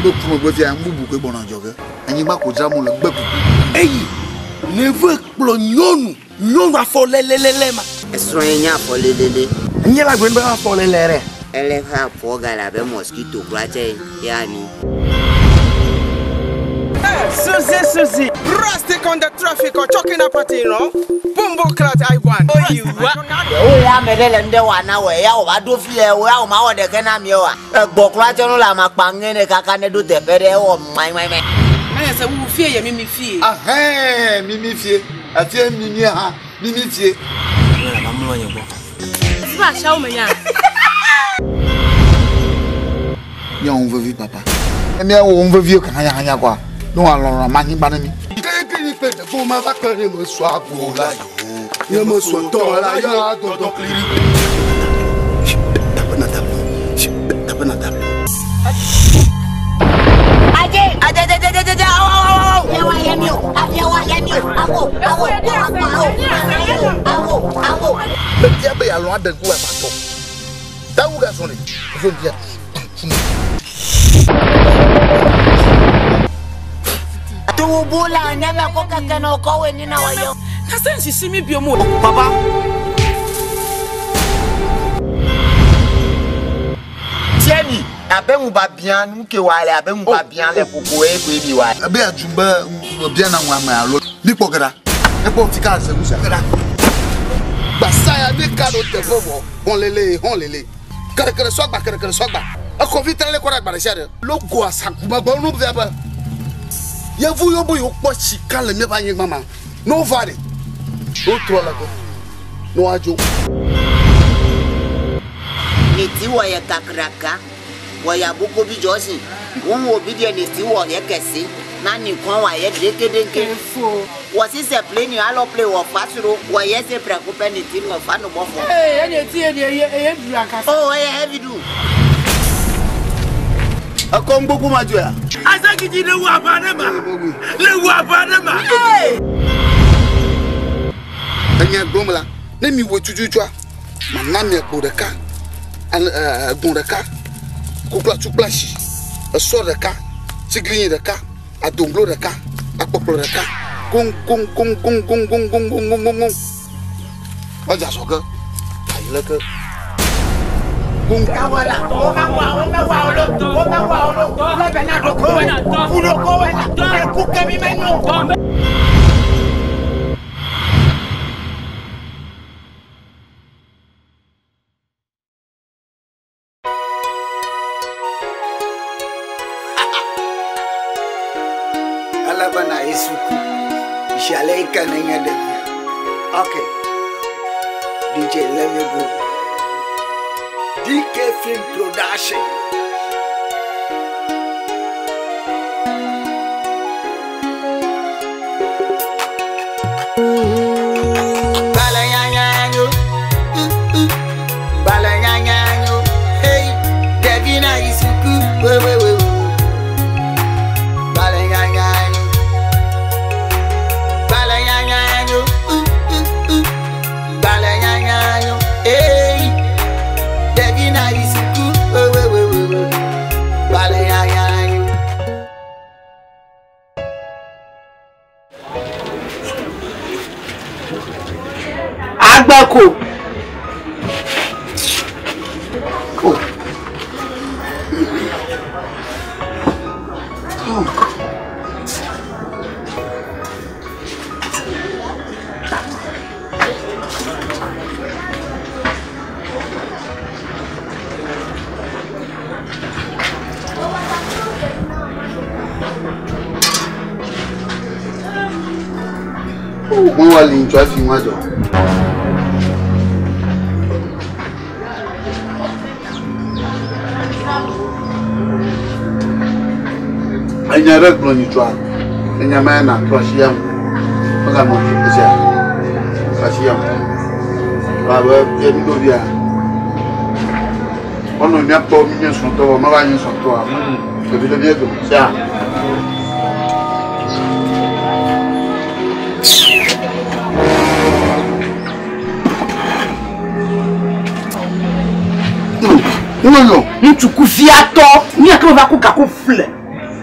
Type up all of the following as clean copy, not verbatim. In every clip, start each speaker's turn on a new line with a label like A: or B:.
A: be pour me faire un boubou que bon en jogger. Et il m'a causé mon le bébé.
B: Hey, ne veut pas non va faire les ma.
C: Soigner pour les lélé.
B: Il y a la bonne va faire les lérés.
C: Elle est là pour galaber mosquito platé yani.
D: Suzy. Rustic on the traffic or talking about it, no? Bumbo clat I want. Oh, you what?
C: Oh, ya medele nde wana we ya o ba do fi e we ya o ma wo de kana mi wa. Gbokra che no la ma pa ngene kaka ne do tepere o mai.
D: Na se wo fie ye mimi fie.
A: Ah mimi fie. Afie mimi ha, mimi fie.
B: Na ma mo yen bo.
E: Tu vas chao menya.
A: Ya on veut vivre papa. Et bien on veut vivre quand hanya quoi. Non alors mani banami.
B: Quelqu'un peut de vous m'a pas que me soit pour là. Je me sois dans la ya donc Tabanadam.
C: Tu bula never coca cano go in our young.
D: That's she see me be more.
B: Papa.
C: Jenny, abemu ba bien nous que wale abemu ba bien le poko e ko bi wa.
A: Abi ajuba bien na nwa ma alo. Ni pokera. E po tika se musa.
B: Basaya de kado te fovo. On lele. Kare swagba. A convite le kora ba share. Logo asakuma ba no be ba. Ya vu yo boyo po chika le me ba yin mama. No vale. O trola ko. No ajo.
C: Niti wa ya kakraka. Wa ya boko bi josi. Won obi de niti wa ya kesi. Na ni kon wa ya dekedenke. Was is a plane you all play or pasuro? Why yes, a preoccupant in of fun of
E: Hey, and
C: oh, I have you.
A: A combo majoa.
B: I think you know what Panama.
E: Hey!
B: Tanya Gomla, let me wait to do. Mamma Bodeka and Gondaka, Kupla to Plashi, a sword the car, Sigli the car, a don't blow the car, a poplar the car. Gong. Oh, that's okay. I look at
F: Alabana Isuku. Shaleka nanya de. Okay. DJ, let me go. DK Film Production.
C: Balanyanyo. Balanyanyo. Hey, Devina Isuku. We.
F: Agbako.
A: Wọ́n wà lè jọ fi wọ́n jọ. Ẹ̀yìn rẹ̀ gbọ́n ní jọ. Ẹ̀yìn máa ń nà tó ṣíyà mú. Wọ́n kà mọ̀ ní ìpèsè à ṣíyà mú. Bàbá ẹbí lórí à. Wọ́n nà ní apọ̀ mi yẹn sọ̀tọ̀ wọ́n máa bá yẹn sọ̀tọ̀ à. Ẹbí lórí ẹ̀dùn sí à.
F: Non, tu couffes à toi, ni à toi va couper à couper.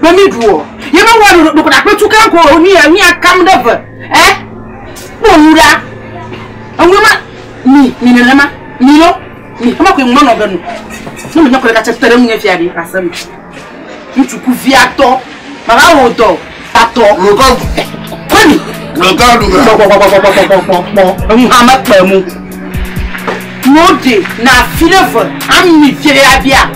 G: Mami duo. You know what look at you can go near me come over. Eh? Bonura. And me Nilama, Nilo, me come up with one of them. No, you're not going to catch a term if you are in Casam. You took Viato, Marawoto, Tato, Connie. No day, na filiver, I'm me, Filia.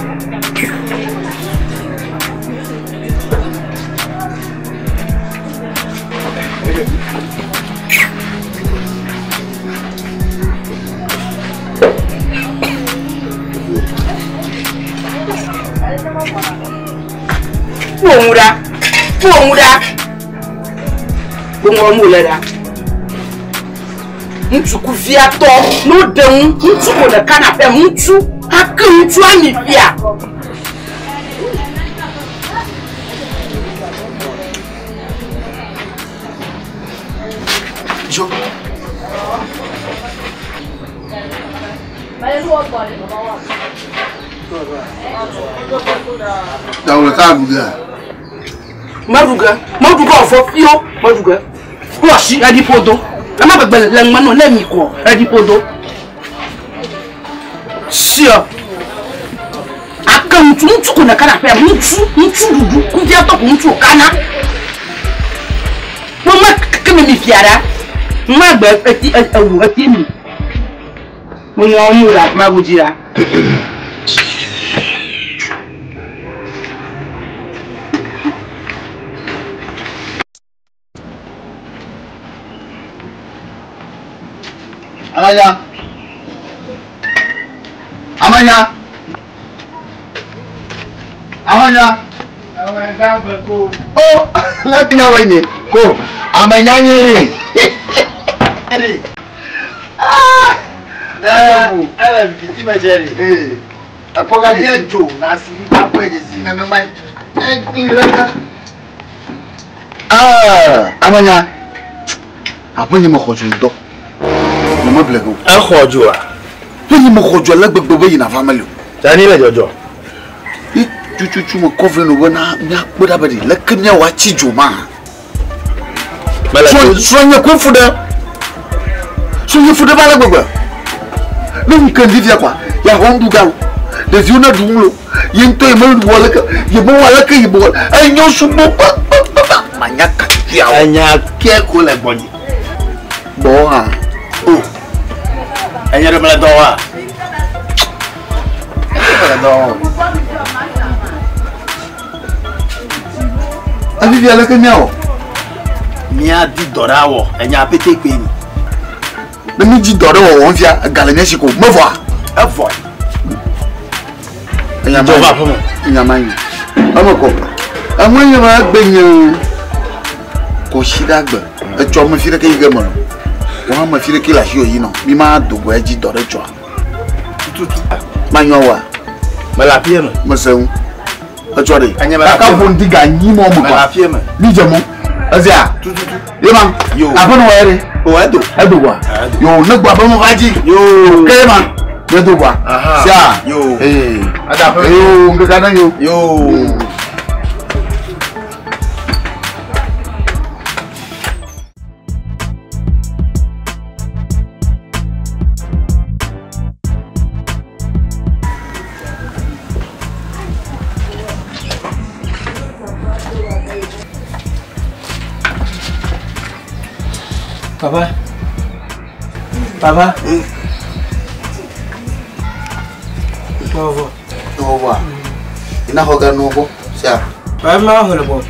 G: Muda. Bungo mulera. Mtu kuvia to, no dem, mtu kona canapé, mtu haka mtu anivia.
B: Jo.
G: Maruga of Fio, Maruga. Washi, Adipodo. I'm not a bell, man, let me call Adipodo. Sure. I come to Mukuna Canapé, Mutu, Kudiato, Mutu, Kana. Mama, come in, Fiara. My bed at him. When you are new like Magujira.
B: Amanya. Oh, let me know when you go. Amanya. Amanya. Aponi mo khoju ndo. Mo blego.
H: A khoju a.
B: Poni mo khoju la gbegbe yi na family.
H: Tani la jojo.
B: Chuchu mo cover no wana nya boda badi la kenya wa chi juma. Sonya ko fuda. Sonya fuda bala gbegbe. No mi kan livia kwa. Ya hondu gawo. De ziona dumlo. Yento e mo wala ka. Yebo wala ka yebo. Ay nyo subo. Manyaka kia.
H: Anya kia ko le boni.
B: Bo ha. Oh.
H: Anya de mala doa.
B: Avivi ala kenyao.
H: Mia di dorawo, enya pete pe ni.
B: Na mi di dorawo won fia galenya siko, mo voa.
H: E voa.
B: Enya
H: ma va pomo.
B: Enya ma yi. Amoko. Amanya ma gbenye. Ko shidagbe. E cho mo fire ke yigemo. Wa ma fire ke la shi oyi no. Mi ma dogo e di dore cho.
H: Tutu.
B: Manyowa.
H: Mala pie me.
B: Mo seun. Achori. Aka bondi ga nyimo mo kwa. Ni jemo. Azia. Yema.
H: Yo.
B: Abono were.
H: O edo.
B: Edo kwa. Yo negba ba mo faji. Yo. Kema. Edo kwa. Sia.
H: Yo.
B: Ada pa. Yo, ngakana yo.
H: Yo.
D: Papa. Papa.
B: Ovo. Ina hoga nogo. Sia.
D: Papa ma hola bo.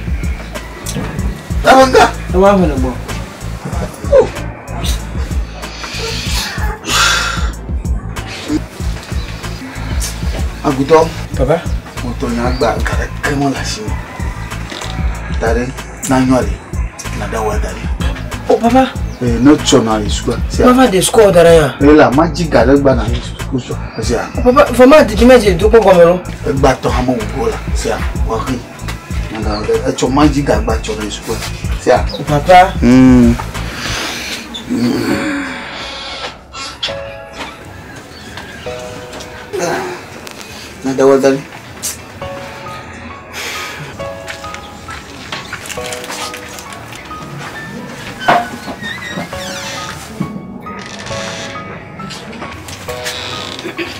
B: Tawanga.
D: Ma hola bo.
B: Agudo.
D: Papa.
B: Moto nyagba kare kemo la shi. Tare na nyori. Na dawa dare.
D: Oh papa.
B: No chona isukwa.
D: Papa de score dara ya.
B: La magic gare gba na isukwa. Sia.
D: Papa, fama di meje do ko komelo.
B: Gba to hamo gola. Sia. Wa ri. Nanga e cho magic gba cho na isukwa. Sia.
D: Papa.
B: Na dawa dare.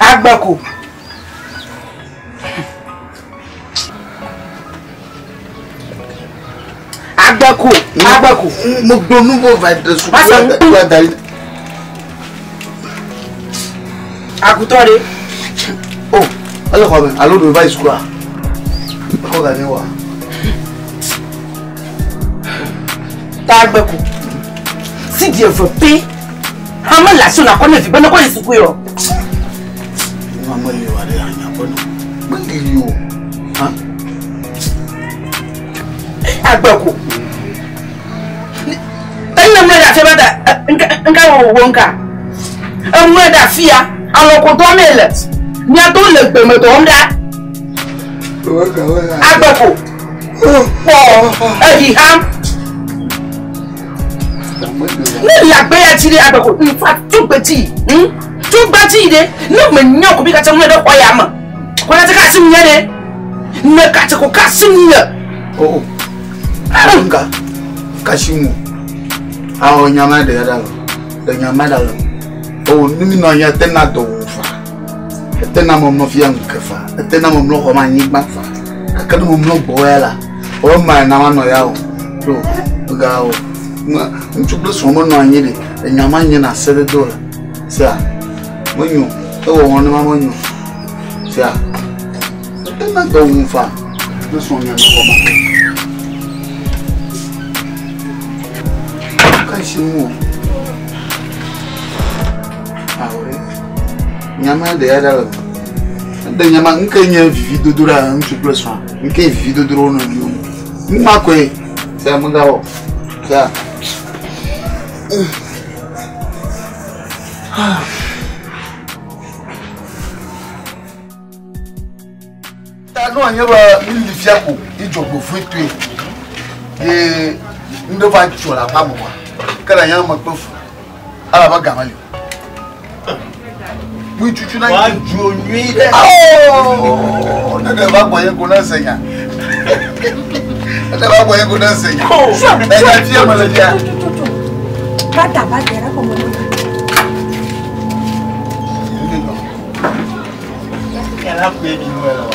G: Agbako. Agbako.
B: Mo gbọ́ nouveau vibe de soupe.
G: Akutore.
B: Oh, allez quoi ben, allô de vibe quoi. Ko ga ni wa.
G: Agbako. Si Dieu veut paix, hama la so na ko ne fi bana ko isuku yo.
B: Mama le wa de anya bono. Mandi yo. Ha?
G: Agbako. Ina mwe da feba da nka wo wonka. Mwe da fia awon to mele. Ni a to le gbe mo to nda. Agbako. Ham. Ni la gbe ya tire Agbako. In fact, tout petit de. No me nyo ko bi ka tamo do koya ma. Ko na ka sim nyane. Ne ka ko ka sim nya.
B: Oh. Anga. Kashimu. Awo nyama de yada. De nyama da. Oh, nimi no nya tena do fa. Tena mo no fiang kefa. Tena mo no ko ma nyi ba fa. Akadu mo no boela. O ma na ma no yawo. Do gawo. Nchuklu so mo no anyi de. Nyama nyi na sede do. Sia. Monyo. O wo no ma monyo. Sia. Tena do fa. Do so nya no ko ma. Kashimu. Aure. Nyama de yada. De nyama nkenya vivi dodora ntu plus 1. Nke vivi dodora no ni o. Nma ko e. Sa munga wo. Sa. Ta no anya ba mi li fiako ijogbo fuetue. Ndo va chola pa mo. Kala nya ma tofu. Ala ba gamali. Mu chuchu na wa ju onwi de. Oh, na de ba boye ko na senya. Na ba boye ko na senya. Na ya fie ma la dia.
E: Bata ba dera como no.
H: Ela foi de novo.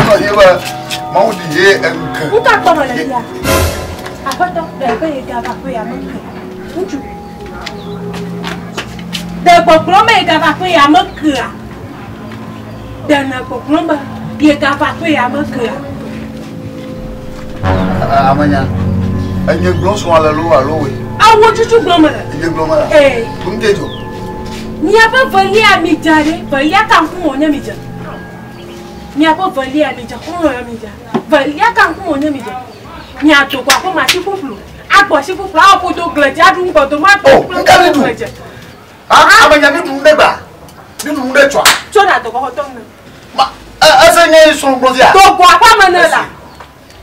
B: No yeba maudi ye enka.
E: Uta como la dia. Apoto de be ga ba ko ya mo. Uju. De popro me ga ba ko ya mo kra. De na popro ba ye ga ba ko ya mo kra.
B: Amanya. Anye glons wala lo alo we.
E: Awo juju gloma.
B: Anye gloma.
E: Eh.
B: Kungejo.
E: Ni apa vali ami jare, vali kan ku mo nyami ja. Ni apa vali ami ja ku mo nyami ja. Vali kan ku mo nyami ja. Ni ato kwa ko ma ti fuflu. Agbo si fuflu a po to gleja du ngo to ma to.
B: Oh, nka ni du. Amanya mi du ndeba. Ni du nde twa.
E: So na to ko to na.
B: Ma ase nye so ngbozia.
E: To kwa kwa manela.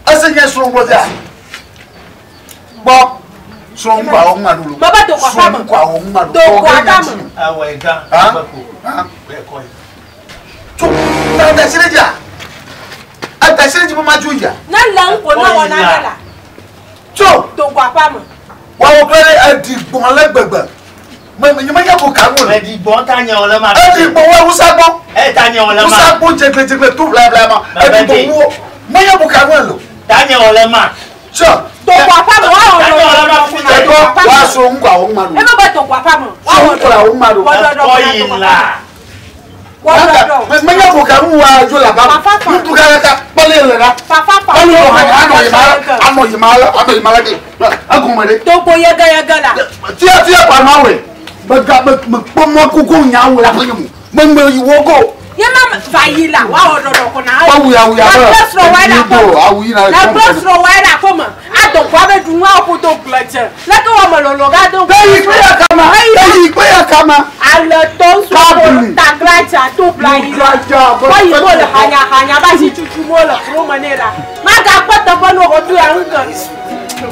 B: Ase nye so ngbozia. Bo so ngwa o ngadu.
E: Baba to kwa fa.
B: So ngwa o ngadu.
E: To kwa ka mo.
H: Awega.
B: Agbako.
H: Be ko.
B: To na da sireja. Ata sireji mo maju ya.
E: Na la nko na wona gala. To kwa fa mo.
B: Wa o kere adigbon legbegbe. Me nyima ya ko ka wo.
H: Edigbon ta nya ole ma.
B: Edigbon wa usagbo.
H: E ta nya ole ma.
B: Usagbo jegbe tu bla bla ma. Edigbon wo. Me ya ko ka wo lo.
H: Ta nya ole ma.
B: So,
E: to kwa fa mo wa o lo.
B: Wa so ngwa o ngmaru.
E: E ba to kwa fa mo.
B: Wa o ngwa o ngmaru.
H: Oyinla.
B: Me ya ko ka wo wa jo la ba. Tu ka ka pole le ra. Pole o ha ano yimala ke. Agumere.
E: To po yega la.
B: Tia pa ma we. Ba ga me pomo kuku nya wo la fun mu. Me wo go.
E: Ye ma vayila wa ododo ko na.
B: Wa wuya ba.
E: Plus ro wa da ko.
B: Awu na.
E: Na plus ro wa da ko ma. Ado kwa be du wa ko to pleche. Le ko wa mo lo ga do.
B: Dei pe ya kama.
E: Ale to so ta gracha to blai. Wa yi mo le hanya ba si chuchu mo le pro manera. Ma ga pata bono ko tu ya nkan.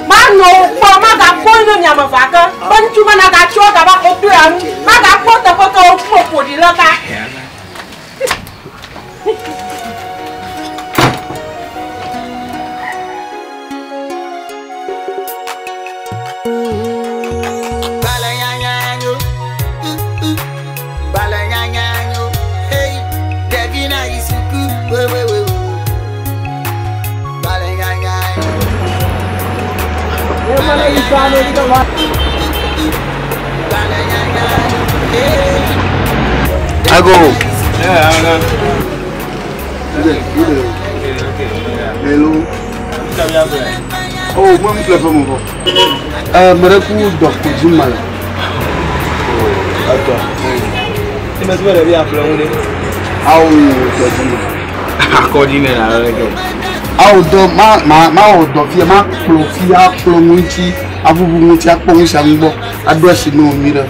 E: Ma no po ma ga po no nya ma va ka. Ban tu ma na ga cho ga ba ko tu ya. Ma ga pata ko to po di la ka.
A: I go.
D: Yeah,
A: Hello. Oh, moi, je ne mon pas. Je suis docteur Jumala.
D: Attends. Tu m'as dit que tu avais appelé.
A: Ah oui, docteur.
D: According à la règle.
A: Ah, donc, ma docteur, ma plomouti, à vous mouti, à pommer sa mbo, à doigt chez nous, mire.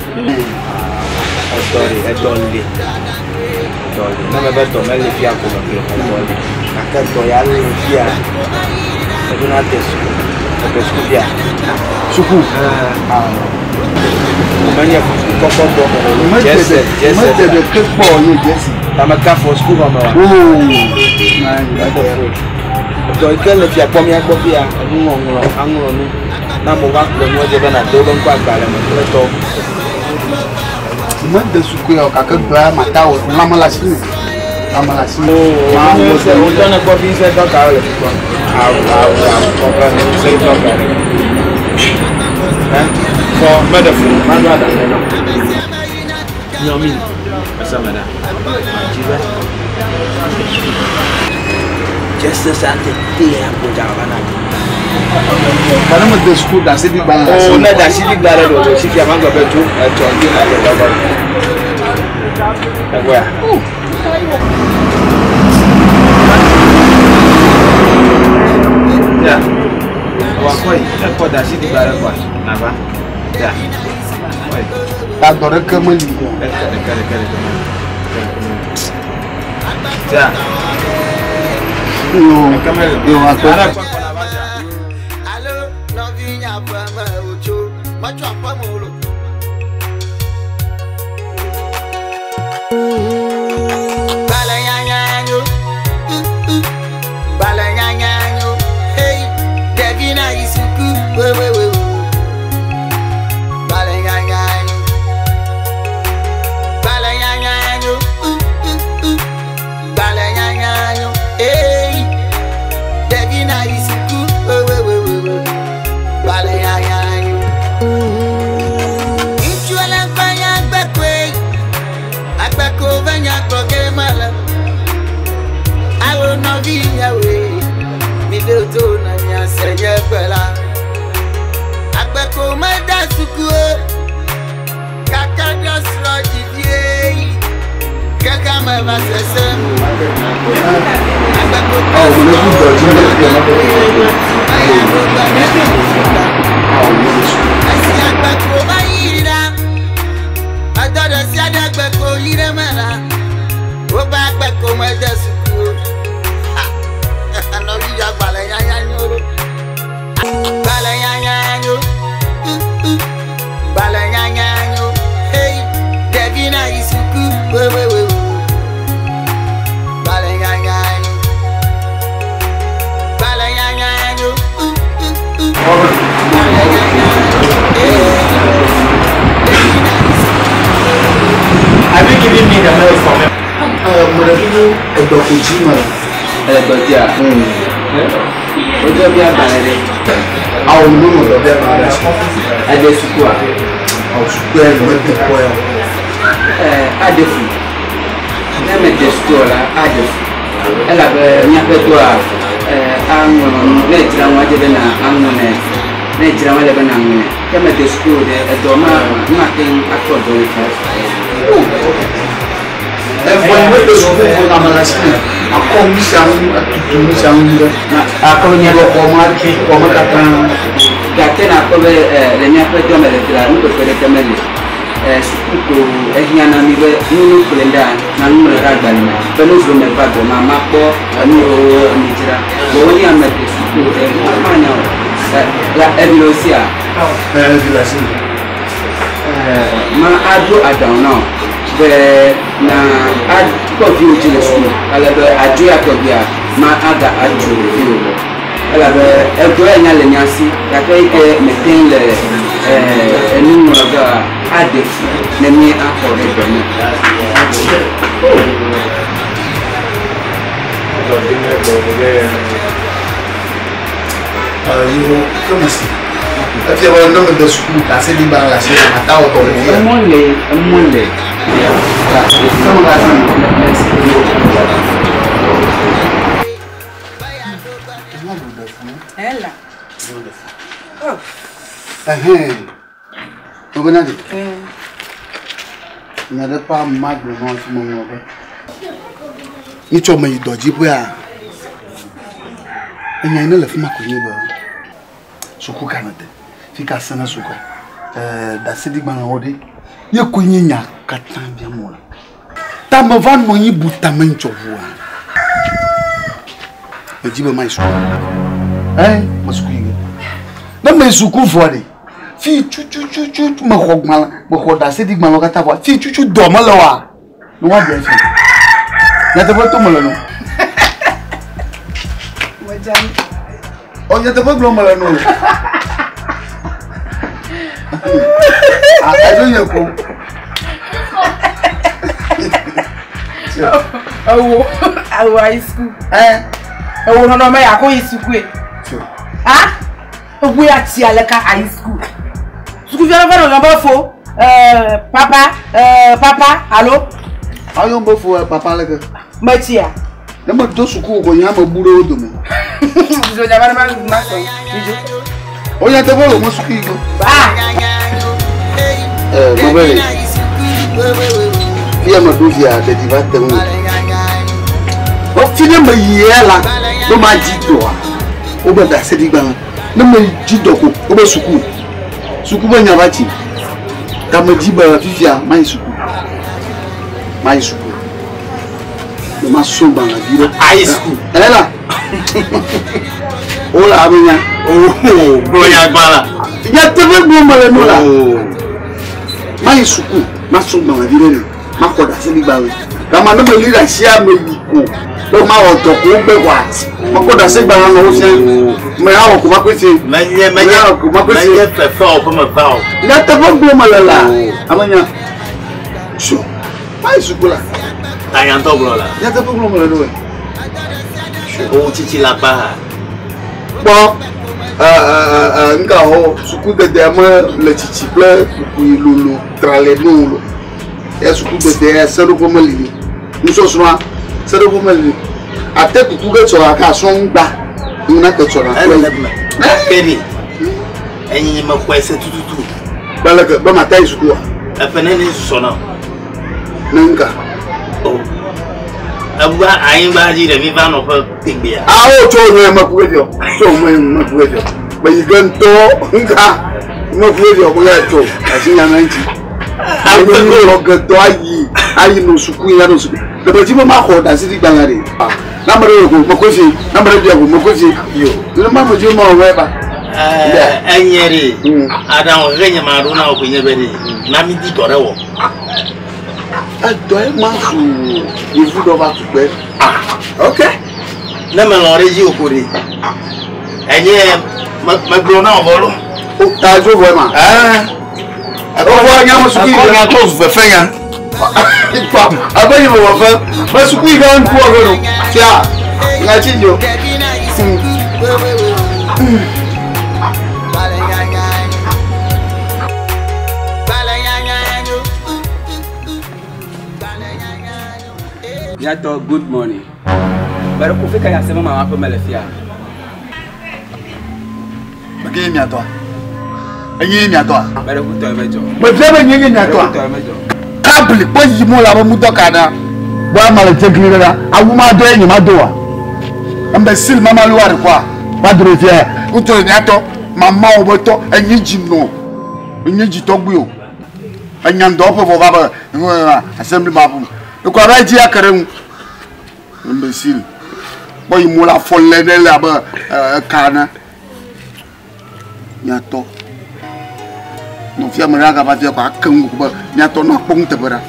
D: Attendez. Non, mais pas mais les filles à commencer. Attendez. Il y a les filles à. C'est une attestation. C'est ce bien.
A: Soukou.
D: Mania, for medicine, no, me. Just a Sunday, dear, put out an
A: Madame de school that city bank.
D: Oh, not that city garden or the city among the two at where? Yeah. What does it matter? Never. Yeah.
A: That don't come in.
D: Yeah.
A: You are
F: Hello, loving your much of Balayanyo, hey, Devina is good. Balayanyo, hey, Devina is good. Balayanyo. If you are like back way, I back over your program. I will not be away. Me do to Nanya say Bella. I back home, my dad's good. Kaka just lodge it. Kaka my master. I back home. I see I back home. I thought I said I back home. Go back home, my dad's good. I know you are Balayanyo, Balayanyo, hey, Devina is good. Balayanyo, Balayanyo,
D: have you given me the mail from him? Ojo bi abalere
A: awu no mo do be ma ra
D: ade suku a
A: awu suku e mo de ko ya
D: ade fu na me de suku la ade fu ela be nya pe to a anwo na jira nwa je be na anwo na jira nwa le be na anwo ke me de suku de do ma ken akọ do ka
A: everyone with the school for Amalasi. I come to Mishan. I come here for Marki, for Matakan.
D: Gatena kove le mia peto me le tra no per cameli suku ehiana mi be nunu kulenda na nunu ragalina pelo zo me pato na mapo ani o mi tira bo ni amete suku manya la evilosia ma ado adon no be na ad ko fi o jile suku ala be adu akobia ma aga adu fi ala be ego enya le nyasi ya kai ke metin le enu moga ade na mi akore do ni
A: you come see
B: If you want to know the school, I said the bar last year. I thought of it.
D: I'm Monday. Some of
G: Ella.
B: N'avait pas mal de monde sur mon mauvais. Ni tu m'as dit d'où pour ya. Et n'y a une élève m'a connu ba. Suku Canada. Fika sana suku. D'asidi banode. Ye connu nya katan bien moi. Ta me vend mon yi buta men chovu. E dit ba mai suku. Ma suku yi. Na me suku voade. Fi chu ma xog mal ma xoda se dig malo kata wa fi chu do ma la wa no wa bien fi na te boto mo la no
G: Mo jam.
B: O ya te boto mo la no a do ye ko
G: Awo high school. Ewo no me ya ko isuku e. Obu ya ti aleka high school. Suku viens faire un bafo. Papa, allô?
B: Ayo bafo papa leke.
G: Matia.
B: Na ma do suku ko nya ma buro do me.
G: Je vais avoir mal ma son.
B: O ya te bolo mo suku ko. Mo bele. Via ma do via de diva te mo. O fide ma yela do ma jido. O ba da se digba. Na ma jido ko o ba suku. Suku ba nyabati kama jiba fifia mai suku no masomba na biro
H: high school
B: ela ola abenya
H: bro ya gbala
B: ya tebe gbo male no la mai suku masomba na biro ni makoda se ni gbawe kama no me lira sia me yiko do ma oto ko gbe wa makoda se gba na o se me hawo ko makwese
H: menye fefe o ko me ba o
B: ya tebe gbo male la amanya so mai suku la
H: ayan to bro la
B: ya tebe gbo male no
H: o chichi la pa
B: bo nga ho suku de dema le chichi ple ku lulu trale no ya suku de de sero ko mali ni so so sero ko mali ate ku ga so aka so ngba una ka so na
H: kedi enyi ma kwese tututu
B: balaga ba mata isuku
H: afene ni so na
B: nanga
H: o abuga ayin ba ji de mi va no fa tigbia
B: o to no ma ku ejo so ma ku ejo ba yiganto nga ma ku ejo ko ya to asinya nanti ayi no gato ayi no suku ya no suku de ba ji ma ko da si di gbangare na mare ko makofi na mare dia ko makofi yo no ma mo ji ma we ba
H: enyere adam renye ma ru na okunye be ni na mi di tore wo
B: do e ma fu ifu do ba tupe
H: okay na me lo reji okori enye ma gro na obolo
B: o ta jo bo ma o bo nya mo suku
H: na to fe fe yan
B: ipa abayi mo wa fa ba suku ga nku ogoro tia na chijo
D: Yato, good morning. Pero kufika ya sema mama hapo melefia.
B: Bagay mi ato. Enyi mi ato.
D: Pero kuto mejo.
B: Ba febe nyi mi ato.
D: Kuto mejo.
B: Kabli po yi mo la ba mu doka na. Wa mala tekli na. Awu ma do enyi ma do wa. Ambe sil mama luwa re kwa. Ba dro fie. Kuto mi ato. Mama o boto enyi jinno. Enyi ji to gbe o. Anya ndo po bo ba assembly ma bu. Ko ra ji akare imbécile boy mo la folle de la ba kana nyato no fia mara ga ba fia ko akan ko ba nyato no pong te bara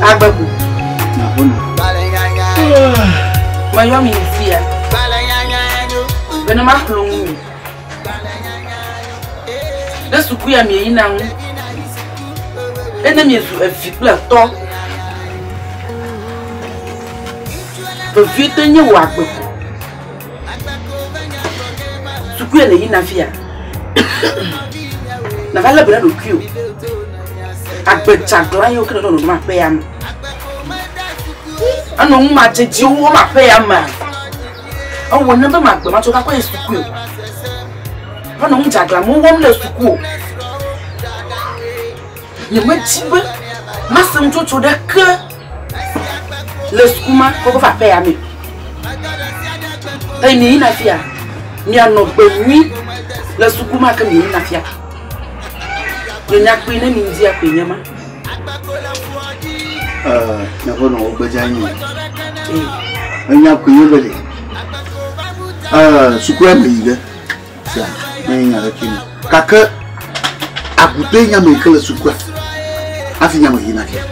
G: Agbaku
B: na hono
G: mayo mi fia bena maklongu da suku ya mi ina hu Ennemi est temps. Le vieux tenir ou à peu. Ce que est une affaire. La valeur de le cul. À peu de ça, il y a aucun autre ma payam. Ah non, ma tête, on ma payam. On will never mark the match of a school. Ah non, Jagla, one less to go. You went cheaper. Master to the cur. Le skouma ko fa pay ami tay ni na fia ni ano benwi le skouma ka ni na fia ye nya pe na mi ndi apenya ma
A: na ko no obajanyi anya ko yobele sukwa mi ga sa na nya ra kini kaka akute nya me kala sukwa afi nya me na fia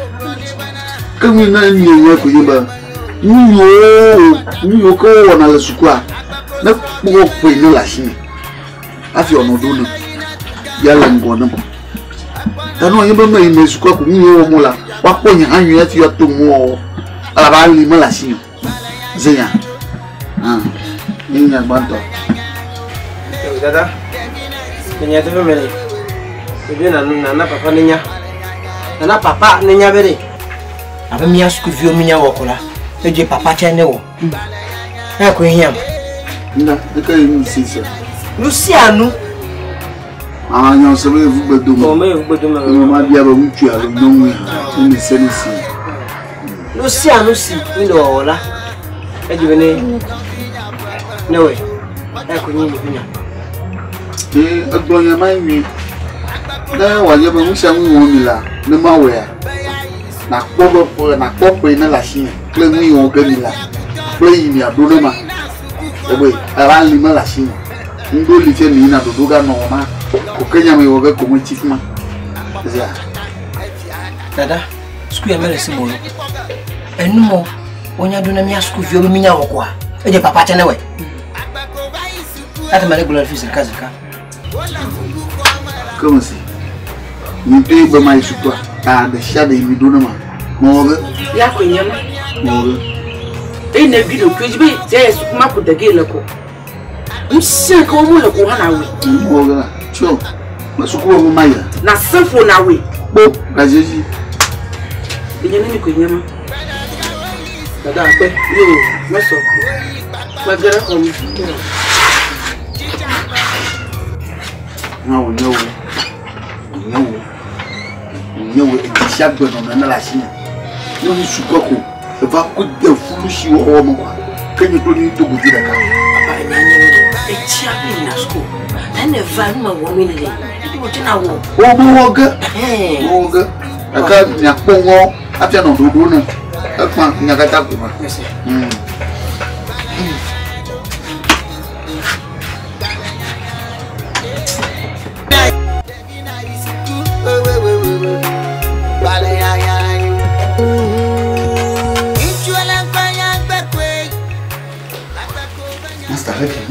A: comme il n'a ni rien que yeba nous ko wona la sukwa na ko ko ni la chine afi ono do no yalla ngona tanu yeba mai me sukwa ko ni wo mola wa ko nya anyu afi ato mo ala ba li mala chine zenya ni nya banto
I: dada nya te femele ebe na papa nya na papa nya bere abe mi asku vi omi nya wokola eje papa chene wo e ko hiam
A: nda e ka yin sisa
I: Luciano
A: anya so be fu gbedum
I: o me gbedum
A: ma bia ba mutu alo nonwe ni senisi
I: Luciano si ni do wola eje bene newe e ko nyi ni binya
A: agbonya mai mi na wa ye ba musa mu wo mi la ne ma we na kpopo na la chine ple mu yo gamila ple yi adolo ma ebe ara li ma la chine ndo li fe mi na dodo ga no ma ko kenya me wo ga ko mu chief ma ya
I: dada sku ya mele simo enu mo onya do na mi asku vi omi nya wo kwa eje papa chene we ata male gula fisi kazi ka
A: como si ni te ba mai sukwa ta da sha da mi dona ma mo
G: ya ko nyama
A: mo
G: na bi do kwejibe je sukuma ko dage lako mse ko mu lako hana we
A: mo ga cho ma sukwa mo mai
G: na sefo na we
A: bo ga jeji
G: nyama ni ko nyama dada pe yo meso magara ko mi
A: no e ti agbe no na la chine no ni sukoko e va ko de fulu shi wo mo kwa kenye to ni to guji da ka
G: papa nyanye e ti abi na school ene va ma wo mi le ti mo tina wo
A: o mo ga aka nya pongo afia no do na akwa nya ka ta ko ma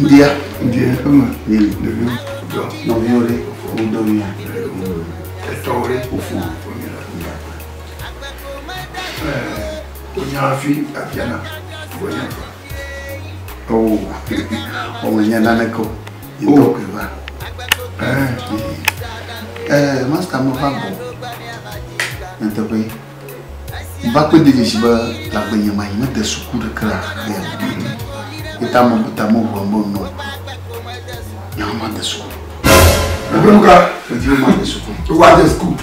A: Dia como ele não viu ele o domínio
J: Tore
A: o fundo
J: Onyafi apiana
A: o menina naco e toque va mas estamos vamos então bem vai cuidar de la banha mais mas de sucura cara Itamo bombo no. Nyama de suku.
J: Nunca.
A: Fazia mais de suku.
J: Tu vai de suku.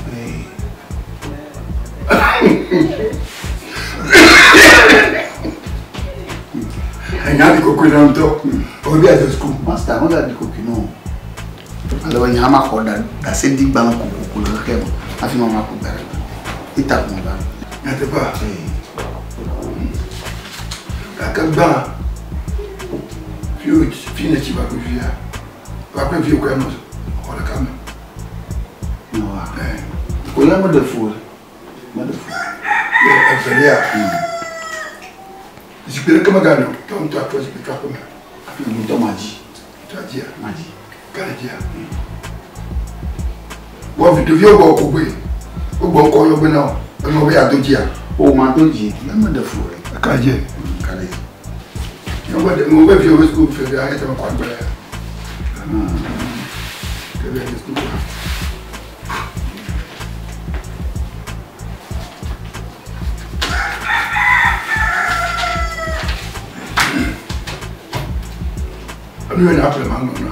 J: Ainda que eu não tô. Pode ir de suku.
A: Mas tá, onde é de suku não? Alo nyama koda da sendi banco ku ku kemo. Afima ma ku bara. Itamo ba.
J: Nate ba. Akamba. Fine ci va via. Va per via quello. Ora calma.
A: No. Quella ma del fuori. Ma del fuori.
J: È seria. Si spera che magari tanto a cosa che fa come.
A: Molto magi.
J: Tragia.
A: Magi.
J: Caragia. Vuoi video vuoi con qui. O gbon ko yo gbe na o. E mo be adoji a.
A: O ma doji.
J: Me mo de fu re. Ka je. Ka le. Yo mo be fi o school fe de ayete mo kwa gbe. Ke be de school. Nous on appelle Mangona.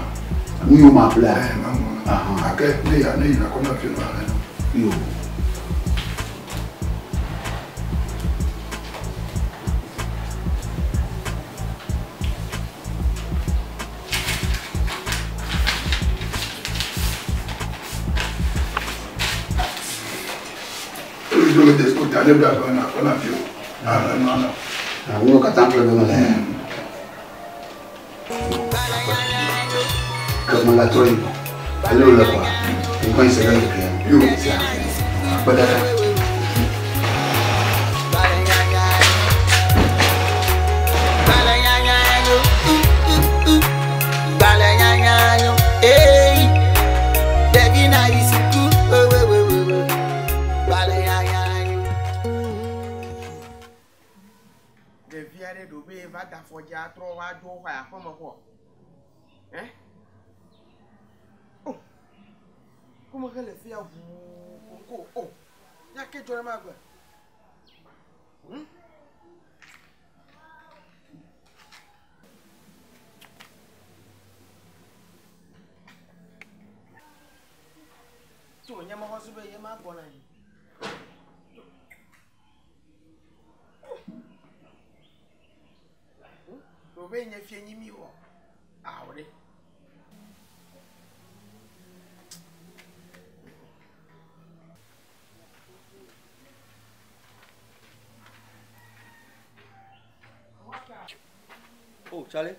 A: Nous on m'appelle.
J: Mangona. Ah. Ok. Ne ya comme on fait là.
A: Yo.
J: Je vais discuter avec la bonne on a fait. Ah non.
A: Ah, nous quand on peut me là. Comme la toile. Allô là quoi. On peut essayer de faire. Yo, c'est. Pas d'accord.
I: Como que ele fia oh, já que tu não agora. Tu não me gosta bem, mas agora aí. Tu vem e fia ni mi o. Ah, olha.
K: Oh, Charlie.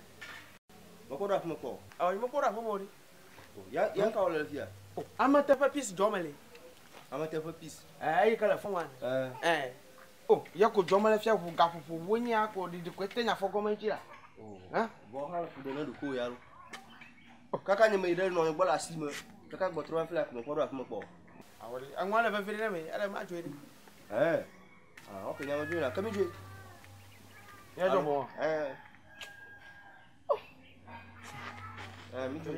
K: Makora fuma ko.
I: Ah, eu makora fuma ori.
K: Oh, ya ka wala fia.
I: Oh, ama te fa pis jomale.
K: Ama te fa pis.
I: Eh, kala fuma. Oh, ya ko jomale fia fu ga fufu wonya ko di ko tenya fo gomenji la.
K: Oh. Ha? Bo ha ku de na du ko ya lo. Oh, kaka nyama ide no ngbola sima. Kaka gbotro wa fila ko makora fuma ko.
I: Awori, anwa le fa fere me, ala ma jodi.
K: Ah, okay, nyama jodi la. Kami jodi.
I: Ya jomo.
K: Me too.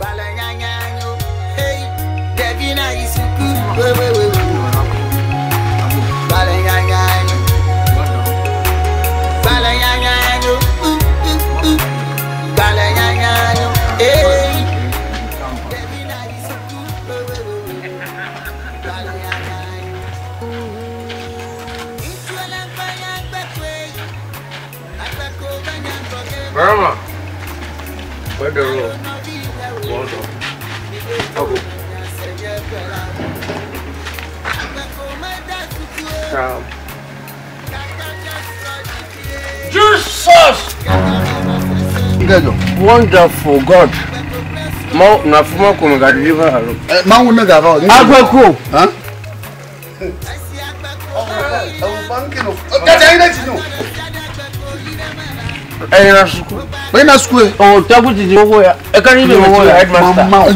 F: Balanyanyo, hey, Devina isuku, we. Balanyanyo, balanyanyo, hey, Devina isuku, we. Balanyanyo.
I: Mama, where the road? Jesus! Wonderful God. Na fuma ko ga deliver.
A: Ma wona ga ba.
I: Agbeko.
A: Huh? When I school,
I: oh, Tabuti, I can't even meet you, headmaster.
A: Mama, Mama,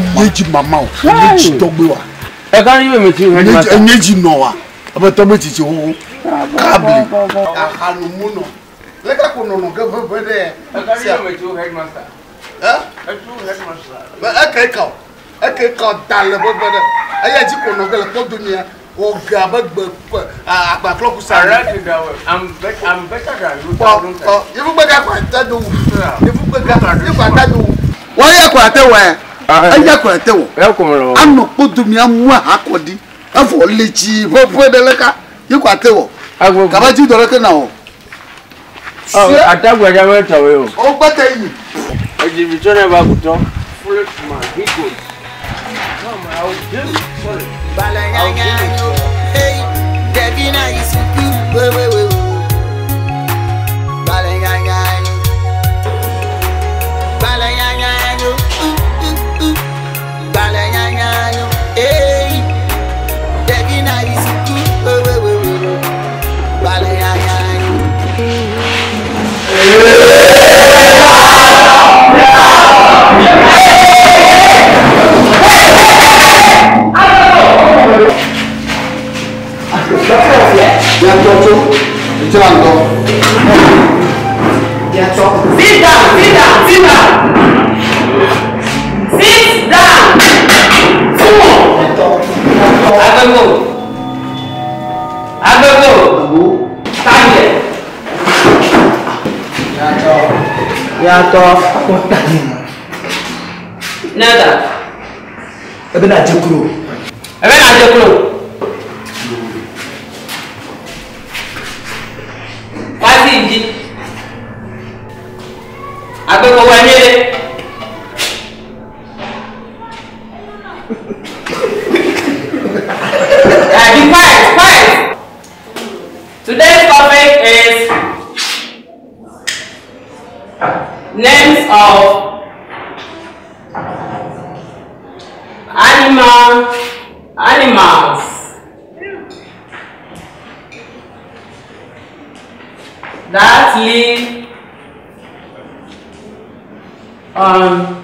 I: I can't even meet you, headmaster.
A: I need you know about Tabuti. Cabli. Hanumuno. Let us go no go there.
I: I can't even meet you, headmaster.
A: Huh?
I: I do headmaster.
A: But I can't call Dalla, but I had to go no go to Dunia. Oh, Gabba, clock.
I: I'm better than you.
A: You better quite do. Why are quite aware? I quite welcome. I'm not put to me. I'm more aquadi. I'm for Lichi, for the leca. You quite tell. I will come at you the now.
I: Oh, I thought we were to you.
A: Oh, but
I: I did return about to talk. Full of my equal. I was just sorry.
F: Balanyanyo, hey, Devina isuku, we. Balanyanyo, balanyanyo, hey, Devina isuku, we. Balanyanyo.
I: to akotani.
G: Nada.
I: Ebe na jekuro.
G: Quase indi. Agora vou ver. Be quiet. Today's topic is names of animals. That live on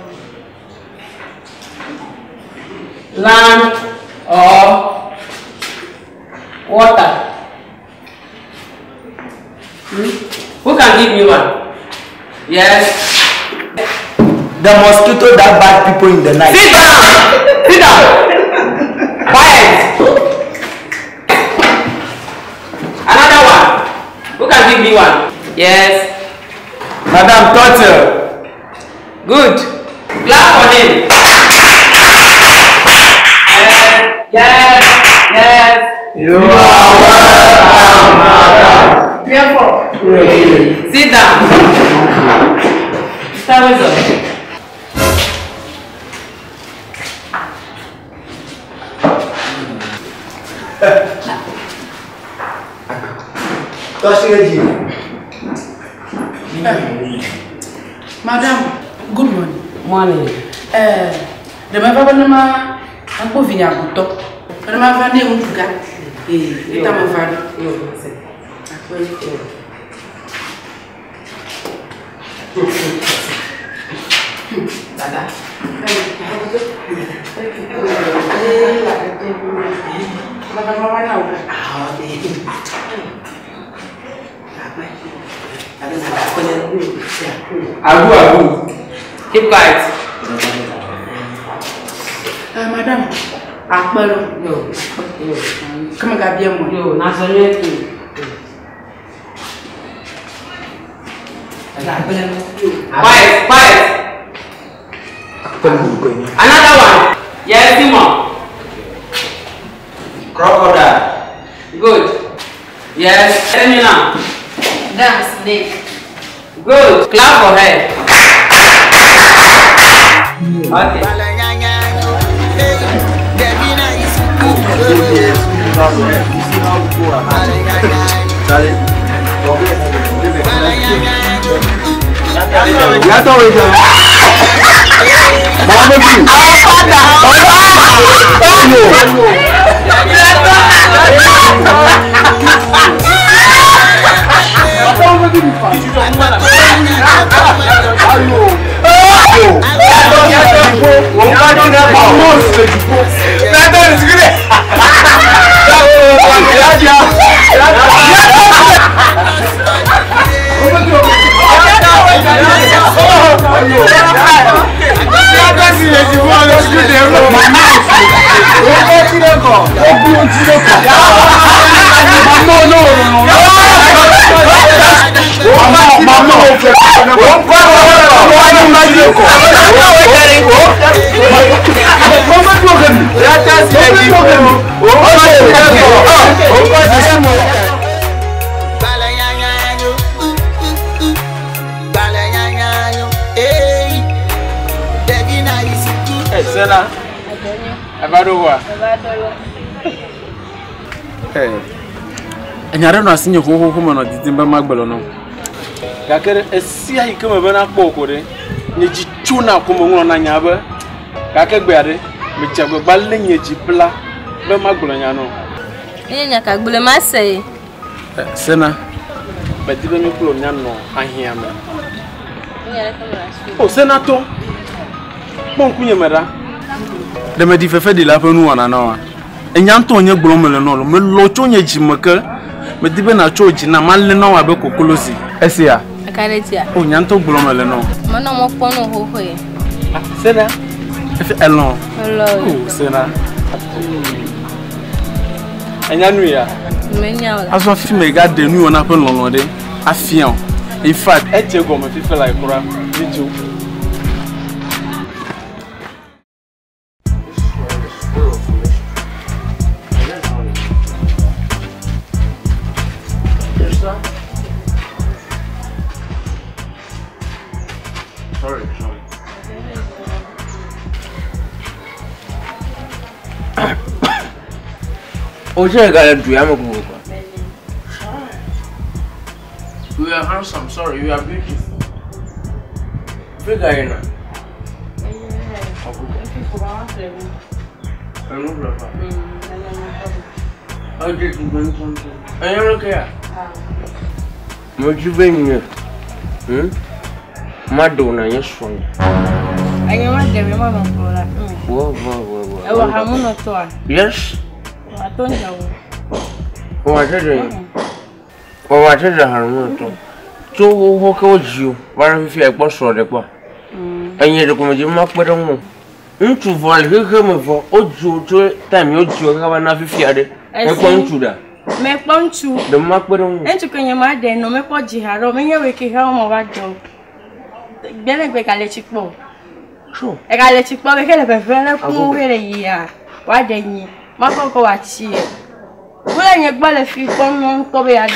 G: land or water. Who can give me one? Yes.
I: The mosquito that bite people in the night.
G: Sit down. Quiet. Another one. Who can give me one? Yes.
I: Madam Turtle.
G: Good. Clap for him. Yes.
I: You are welcome, madam.
G: Careful. Sit down. Start with us.
L: Madam, good morning.
G: Morning.
L: Remember when I'm moving out to when my father went to get it. I'm a father. Dada.
G: Abu. Keep quiet.
L: Madam, Akbaro.
G: No.
L: Come and get them.
G: No, not so yet. Quiet. Another one. Yes, Simon.
I: Crocodile.
G: Good. Yes, Emina.
L: That's snake.
G: Good. Clap for her. Okay.
M: Sena, Abadowa. Enyare no asinye hoho no didimba magbelo no. Kakere esia ikeme bana kpokore. Nyeji chuna komo ngono na nyabe. Kakegbe ade, mechagbe balle nyeji pla be magbelo nya no.
N: Enya kagbele masei.
M: Sena, badibe mi klo nya no ahia me.
N: Enya kamera su.
M: O senato. Bon kunye mera. De me di fefe di la penu wana na. Enyanto onye gboro mele no lo me lo chonye jimeke me dibe na choji na malle no wa be kokolosi. Esia.
N: Akaretia.
M: O nyanto gboro mele no.
N: Mana mo pono hoho e.
M: Sena. Efe elon.
N: Hello.
M: Oh, Sena. Enya nu ya.
N: Menya wala.
M: Aso fi me ga de nu ona pe lolon de. Afian. In fact, I tell you, if you feel like Kura, me too.
I: Sorry. Oje ga do ya mo ko. You are handsome, sorry, you are beautiful. Figure in. Madonna, you're strong.
N: I want the woman for that. Whoa.
I: Yes?
N: I don't know.
I: What is it? What is it? So, what was you? Why if you was for the bar? And yet, the comedy mark better more. Into for a little for Ojo to time you have enough fear. I point to that.
N: Make one to
I: the mark better.
N: And to can your mother, no matter what you have, or many wake home or what dog. Then I make a electric ball.
I: True.
N: I got electric ball, I have a very cool year. Why then you? Marco go at sea. When you ball a few come go away at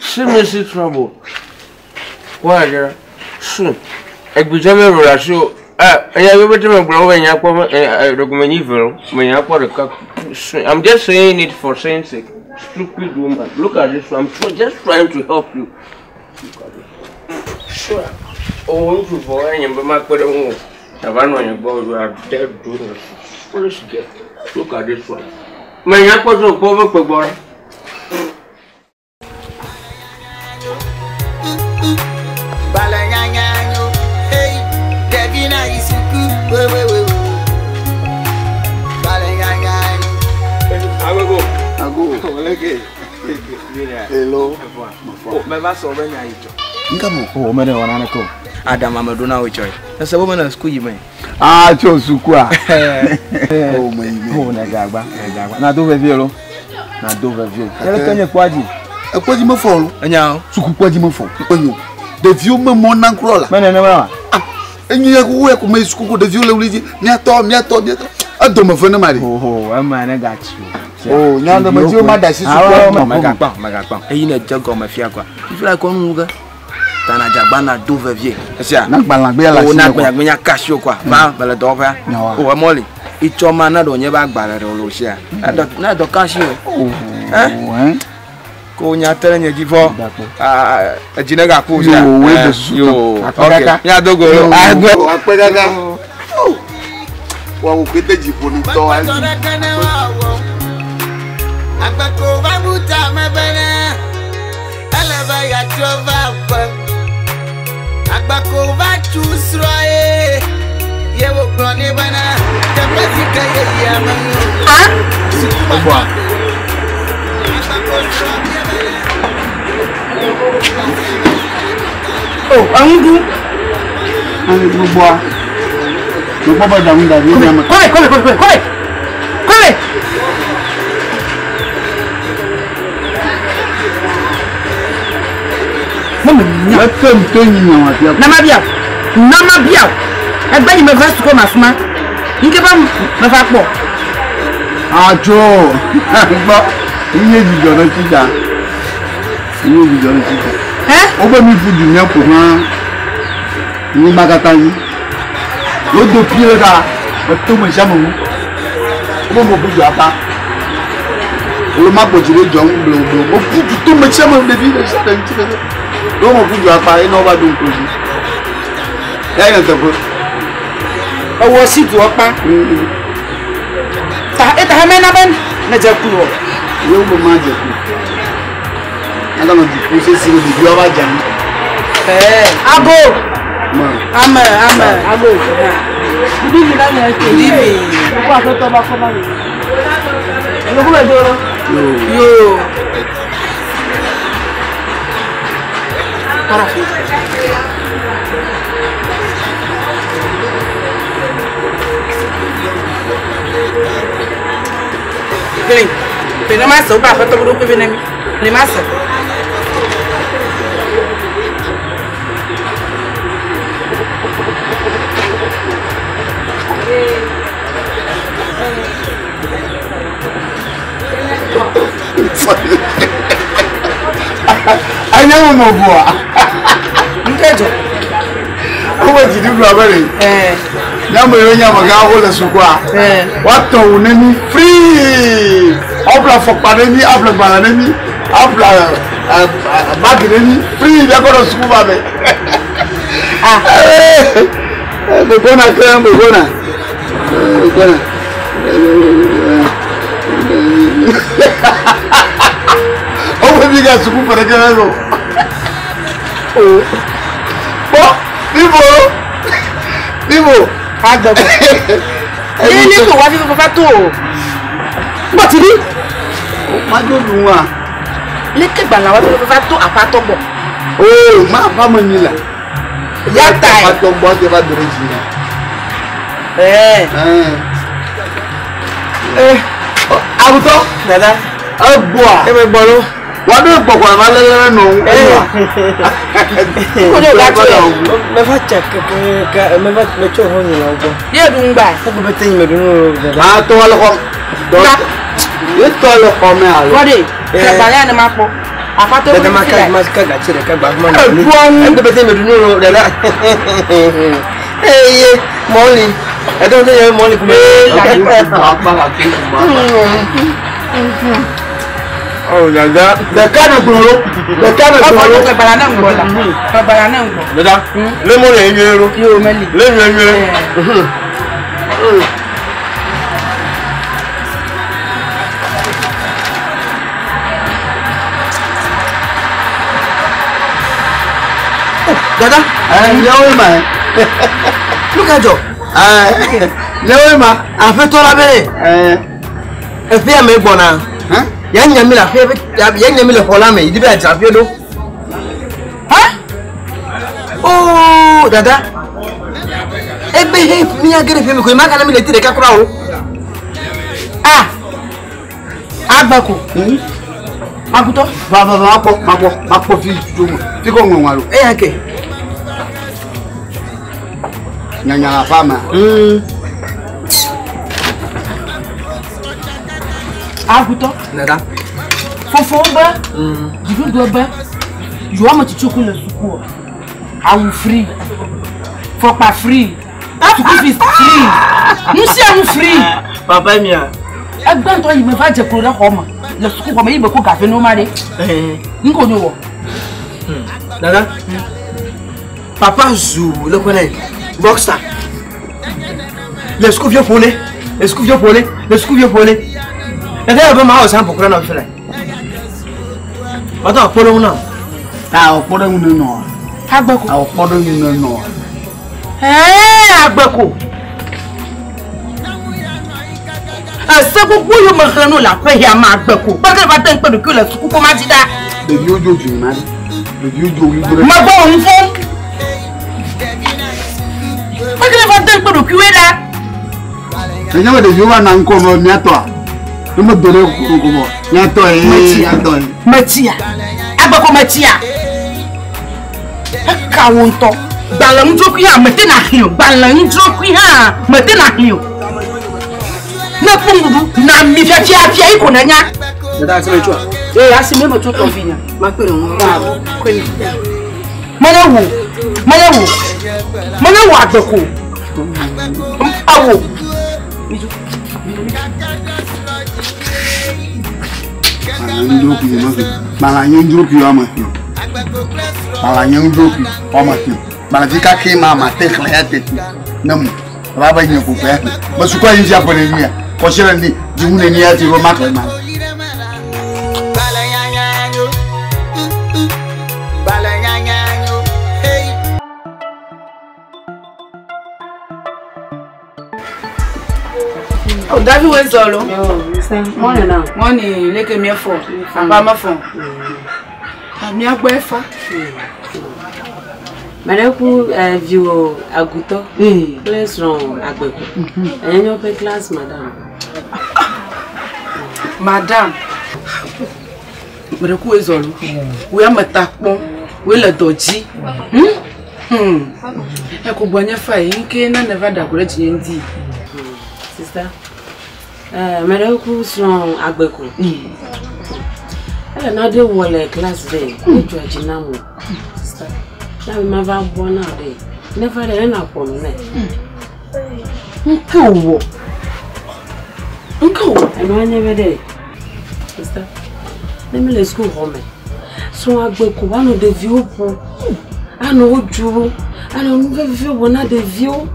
I: seriously trouble. Why there? Soon. I be jammer or so. I have ever to grow when you come recommend evil when you put a cup. I'm just saying it for saying sake. Stupid woman. Look at this. I'm just trying to help you. Sure. Oh, you for any but my put a home. Savannah, you go to our dead doers. Foolish girl. Look at this one. My yapos of power boy.
F: Balanyanyo, hey, Devina is good. Balanyanyo.
K: I will go.
A: Hello.
K: Oh, my last already.
A: Oh, man, I want to go.
K: Adam Amadona, which I. That's a woman at school, you may.
A: Ah, Chosukwa. Oh, my Nagaba. Now do a view. Now do a view. Can you quaddy? A quaddy fall. And now, Sukuquaddy fall. The view Mona Crawler. And you work with my school, the view of Niato. I don't know for the money. Oh, a man, I got you. Oh, now the major mother is
K: in a jug on my fiacre. If you like on Ruga. Tana jabana dovevier.
A: Sia, nak balang bela.
K: Oh, nak banyak kasio kwa. Ma, bela dover. Oh, amoli. Icho mana do nyeba gbara lo sia. Na do kasio. Eh? Ko nya tere nya gifo. Ejina ga ku sia. Yo. Okay. Ya dogo.
A: Apegaka. Wa wo pete jifo ni to azi.
F: Agbako babuta mebene. Eleva ya trova kwa. Agbako va chusroe. Ye wo gboni bana. Tepesika ye ya manu. Ah?
G: Oh, angu.
A: Angu boa. No baba da munda ni ama.
G: Corre.
A: Mama, tem
G: Nama bia. Egbe ni me va su ko masuma. Nke ba me fa po.
A: Ajo. Gbo. Iye ji joro tija. Eh? O be mi fudu mi ko ma. Ni magata yi. Lo do pire da. O to mo jamu. O mo buju apa. O ma gboji le jo nglo. O fudu to mo jamu de bi le sa de ti. Lo mo buju apa ina ba do nko ji. Ya yan tafo.
G: Owo si tu opa. Ta me na ben na je ku o.
A: Yo mo ma je ku. Ala mo di ku se si lo bi o ba jan.
G: Abo.
A: Ma.
G: Ame. Abo. Bibi mi na na ke. Bibi. Ko a to ba ko ba ni. Lo ku be doro. Yo. Para. Vem, massa, o papo tá grupo vem nem massa.
A: Anya mo mo bo.
G: Nkejo.
A: Owo ji di bro bare. Na mo yo nya mo ga ho le suku a. What to unani free. Obla for pareni, obla banani, obla bagireni free ya go suku ba be. Begona kan begona. Begona. Owo bi ga suku para ke lo. Oh. Bibo.
G: Agbo. Ni ko wa fi fa to. Bo ti ri.
A: Ma jo lu wa.
G: Le ke gba la wa fi fa to apato bo.
A: Oh, ma ba mo ni la.
G: Ya tai.
A: Apato bo te ba dore ji. Abuto.
I: Dada.
A: Agbo a.
I: E me gboro.
A: Wa do gbogbo ma lele no.
G: Ko de ga to.
I: Me fa check ke me fa me cho ho ni la go.
G: Ye dun gba.
I: Ko be tin me dun dada.
A: Ma to wala ko. Ye to le ko me alo.
G: Bode. Ka bale na ma po. Apato
I: Dada ma ka ga chire ka ba ma ni. E be tin me dun dada. Eh Molly. I don't know Molly kuma. Oh, dada.
A: The kind of bro. The kind of bro.
G: Ka bala na ngbo la. Ka bala na ngbo.
I: Dada. Le mo le yero.
G: Yo meli.
I: Le yero. Dada.
A: Lewe ma.
I: Look at you.
A: Lewe ma.
I: Afi to la bere. E fi ame gbona. Ya nyami la fi ya nyami le hola me idi be aja fi do. Oh, dada. Ebe he mi agere fi mi ko ma kana mi le tire ka kura o.
G: Agbako. Makuto.
A: Ma po fi jomo. Fi ko nwa lo.
I: E yake.
A: Nyanya la fama.
G: Aguto.
I: Dada.
G: Fofo ba. Didu do ba. Yo am tichoku le suku. Awu free. Fopa free. School fees free. Musi am free.
I: Papa mia.
G: Agban to yi me fa je pro da homa. Le suku ko me yi be ko gafe no mare. Nko nyo wo.
I: Dada. Papa zou le connaît. Boxer. Le school vieux pour les. Le school vieux pour les. Le school vieux pour les. Et d'ailleurs, ma house, pour qu'on a fait. Attends, pour le nom.
A: Ah, pour le nom.
G: Agbako.
A: Ah, pour le nom.
G: Agbako. C'est pourquoi je me rends la paix à ma Agbako. Parce que va t'en de que le suku comme Adida.
A: Le vieux du mal. Le vieux du
G: ma bonne femme. Parce que va t'en de que là.
A: C'est jamais de vieux nan kono niato. Je me donne comment. Niato
G: Matia. Agbako Matia. Kawonto. Dans le njoku ya mete na hiyo. Dans le njoku ya mete na hiyo. Na pungu na mifia fia iko na nya.
I: Dada aseme chua.
G: Aseme mo to vinya.
I: Ma pe no.
G: Kweli. Mana wo Agbako. Awo.
A: Malanya njoku ya ma. Malanya njoku o ma. Malafika kima ma te khlayate namu. Baba yin ko pe. Basu ko yin Japanese ni. Ko shira ni jimune ni ya ti ro ma ko ma.
G: Oh, David went solo.
N: Morning now.
G: Morning, like me for. Papa ma phone. Ami agbo efa.
N: Madeku view Aguto. Place from Agbeko. And you pay class, madam.
G: Madam. Madeku is all. We are matakpo. We le doji. Eko bonya fa yinke na never da kure ndi.
N: Sister. Madeku from Agbeko.
L: Why not they were like class day? You judge now. Sister. Now we never born out day. Never the end upon me. Uncle. And I never day. Sister. Let me let's go home. So I go one of the view. I know Drew. I don't know if you want the view.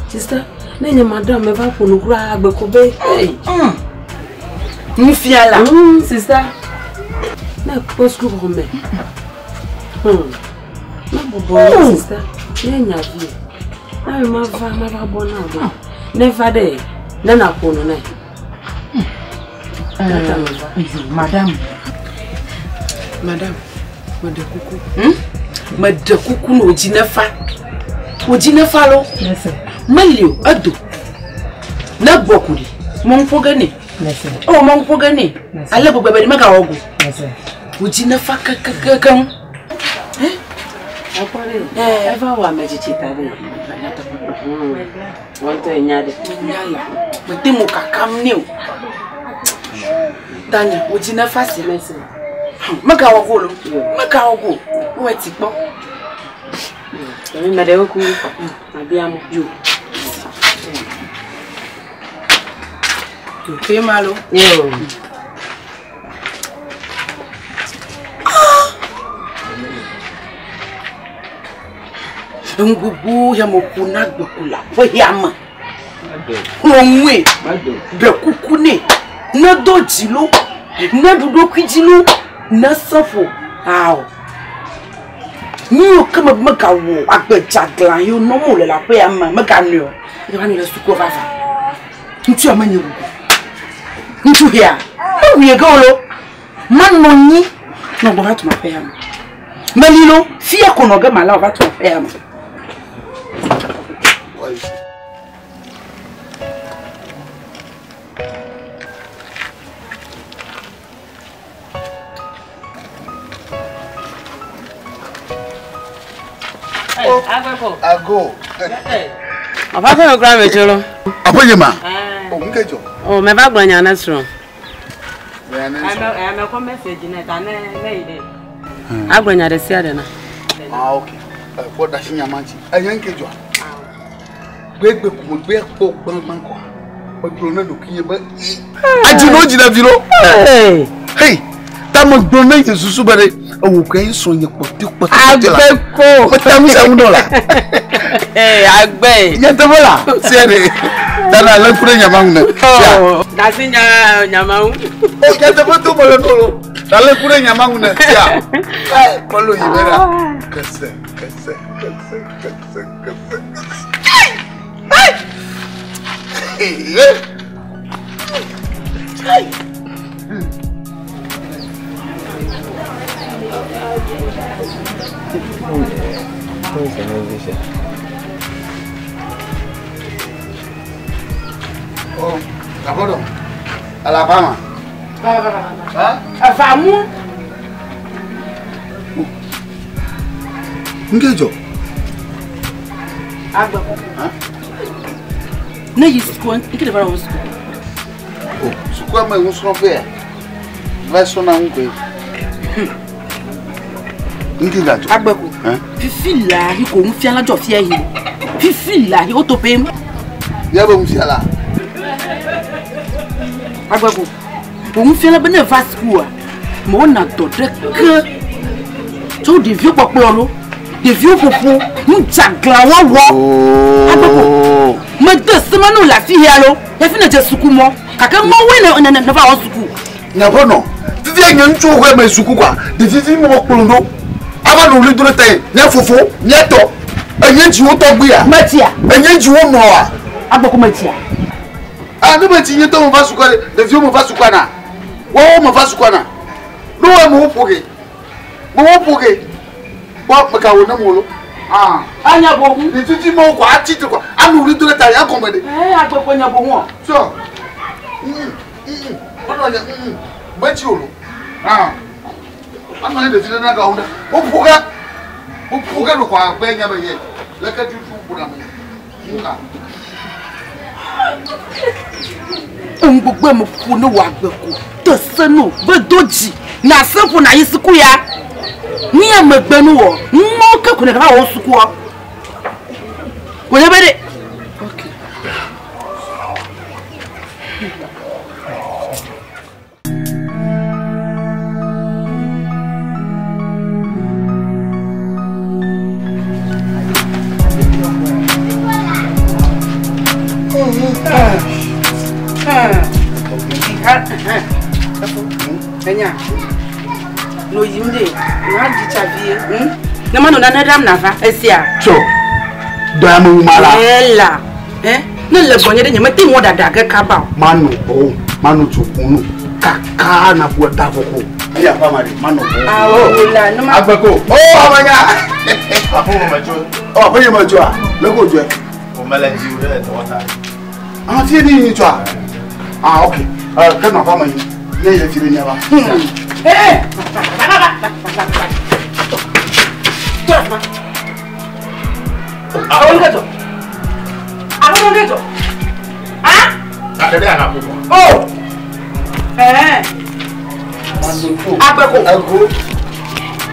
L: Sister. Then madam ever for no grab a cobe. Hey. Mufiala. Sister. Na post go home. Na bobo sister. Nya vi. Na ma va bona do. Never there. Na na kono na. Madam. Made kuku. Made kuku no jinefa. O jinefa lo. Yes. Malio ado. Na bokuri. Mon fogane. Oh, mon fogane. Ale bo bebe maka ogu. Yes. O jinefa kakam. Eva wa medicita de. Wonte nyade. Nyala. Mtimo kakam new. Tanya, o jinefa si mese. Maka ogu lo. Maka ogu. O etikpo. Made oku. Abiamo yo. Tu fais mal au yo. Ngubu ya mokuna gbokula fo yama. Onwe. Be kukune. Na dojilo. Na dudo kwijilo. Na safo. Aw. Ni o kama maka wo agbejaglan yo no mo le la pe ama maka ni o. E ba ni le suko fafa. Ntu amanye wo. Ntu hia. Ma wi ga lo. Man no ni no bo hatu ma pe ama. Malilo fia kono ga mala o hatu ma pe ama.
B: Ago.
L: Papa ko gra me cholo.
B: Aponyema. O nkejo.
L: O me ba gbanya na sro.
B: I
L: me ko message na ta na ide. Agbanya de sia de na.
B: Okay. For da shinya manchi. Anya nkejo. Gbegbe ko gbe po gbangban ko. O duro na do kiye ba. Ajino jina vilo. Hey. Tamo duro na Yesusu bare. Oh, can sonye potipo
L: Agbeko.
B: Matamu $7.
L: Agbe.
B: Yatabola. Sere. Dana la kure nyamauna.
L: Oh, dasinya nyamau.
B: Oh, yataboto bolo nolo. Dala kure nyamauna. Tia. Eh, bolo yibera. Kase. Hey. Oh, Capodo. Alabama.
L: Vamos.
B: Ngejo.
L: Agba. Na yisiko, ikile bara wosiko.
B: Oh, sukwa mai wosro fe. Vai sona unko. Nki gajo.
L: Agbeko. Fifi la hi ko nfia la jo fia hi. Fifi la hi o to pe.
B: Ya ba nfia la.
L: Agbeko. O nfia la be na va school. Mo na to de ke. To de vieux popolo. De vieux popo. Njagla wa wo. Agbeko. Me de semanu la fi hialo. Ya fi na je suku mo. Kaka mo we na va o suku.
B: Na bono. Fifi enye nchu ho me suku kwa. De fifi mo polono. Aba no li duro tay nya fofo nya to enye ji wo to gbe ya
L: matia
B: enye ji wo no a
L: agbako matia
B: a no mati nye to mo fa sukwa de fi mo fa sukwa na wo mo fa sukwa na no wa mo poge bo maka wo na mo lo
L: anya bo
B: ni titi mo kwa ati to kwa anu li duro tay akomede
L: agbako nya bo won
B: so ono nya mati olo I'm not going to go. Who forgot what Benya yet? Look at you put on me.
L: Umbo Kuno Wagbeko, the Sano, but Doji,
G: na simple na yisuku ya ni ya magbenu wo mo ka kuna ka wo suku wo ko ne bere okay Enya no yimde na di chavie na mano na nadam na fa esia
A: cho do ya mu mala
G: ela na le bonye de nyama ti mo dada ga ka ba
A: manu chukunu kaka na buata foko ya pa mari manu
G: la no ma
A: agbeko amanya apo mo majo apo ye majo a le ko je o mele ji o le to wata ti ni cho okay kan na pa mari ye ye tiri nyaba
G: Aongeto. Ah?
A: Adede ana popo.
G: Oh.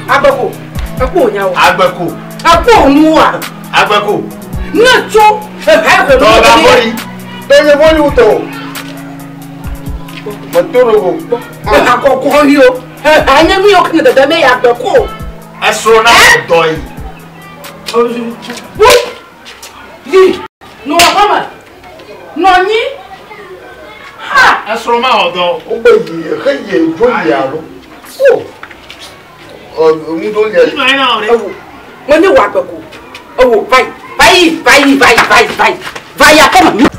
G: Agbeko. Epo nyawo.
A: Agbeko.
G: Epo nwa.
A: Agbeko.
G: Na cho.
A: To ga bori. To ye bori uto. Motoro.
G: Akoko yo. Anya mi okne de me ya agbeko.
A: Esro na doi.
G: Ni. No mama. No ni. Ha,
A: esro ma odo. O gbe yi kheye jo ya ro. Mu do le. Ni na ore.
G: Mo ni wa agbeko. Owo, vai. Vai akoma.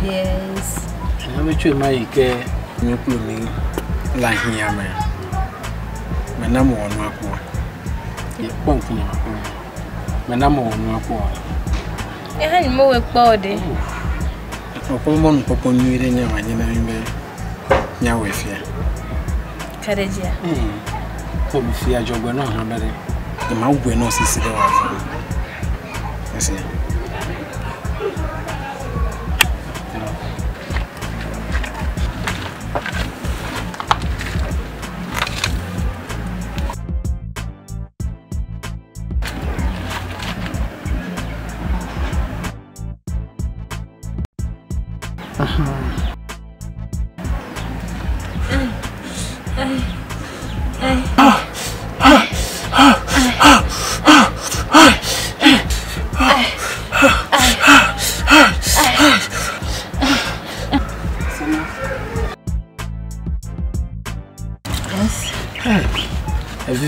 N: Yes.
M: I'm sure my care you put me like here, man. My number one more. You pump me. My number one more.
N: I had more body.
M: Common upon you in your mind. Now, with you.
N: Carriage.
M: Come if you are jogging on her. The mouth will not see the I see.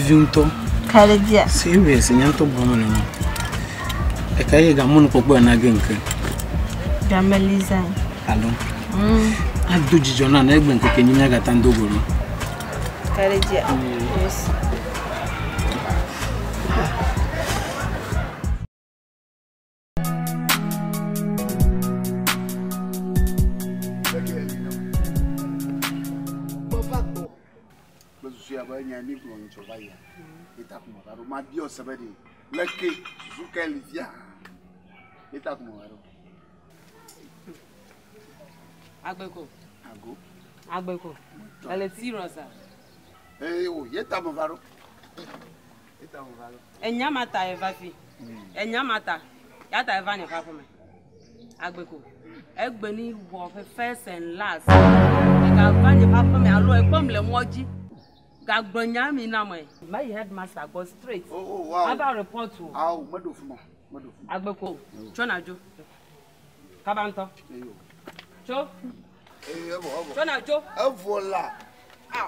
M: Junto.
N: Cardia.
M: Serious, nyanto bomo no. E kai ga mun popo na genke.
N: Gameliza.
M: Allo. Adu jijona na egbe nke kenyinya ga tandogoro.
N: Cardia. Yes.
A: Ma dio sabedi leke zukelivia eta kumaro
G: Agbeko ele tirosa
A: o yeta mvaro
G: enya mata evafi enya mata yata evanya ka fome Agbeko egbe ni wo first and last ka vanya pa fome alo egbom le moji Gagbonya mi na mo. My headmaster go straight.
A: Oh wow.
G: About report to.
A: Madofuma.
G: Agbeko. Chonajo. Kabanto. Cho. Chonajo.
A: Evola.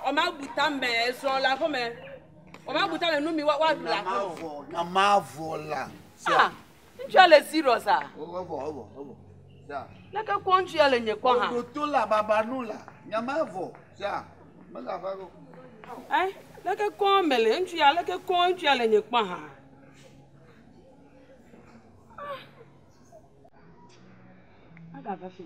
G: O ma buta me so la fo me. O ma buta me nu mi wa dula.
A: Na ma vola.
G: Ah. Njale serious ah.
A: Obo. Ja.
G: Leke ko njale nye ko ha.
A: Odotola babanula. Nyamavo. Ja. Maga fago.
G: Eh, leke ko mele ntu ya leke ko ntu ya le nyekpa ha. Aga va fi.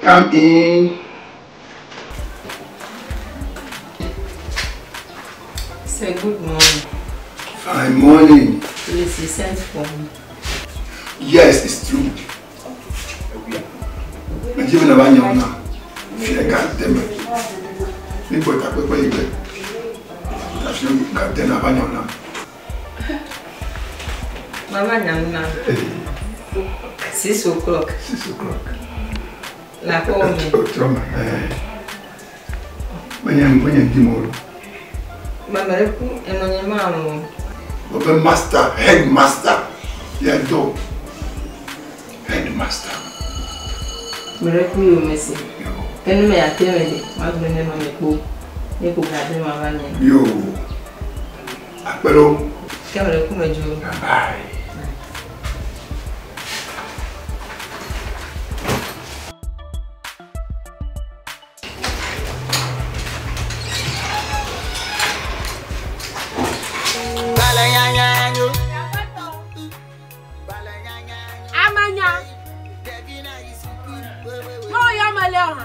J: Come in.
O: Say good morning.
J: Fine morning.
O: Please, you sent for me.
J: Yes, it's true. I'm giving a banana. If I can't tell me, we put up a paper. That's you can't tell a banana.
O: Mama, Nana. 6 o'clock.
J: 6 o'clock.
O: La come.
J: Troma. When tomorrow.
O: Mama, and on your mom.
J: Open master, headmaster. Yeah, do. Headmaster.
O: Miracle, you miss it. Can you attend me? My brother, my book. You could have them around you.
J: Pero.
O: Come and come with you.
J: Bye.
E: Amanya. No, I'm a leon.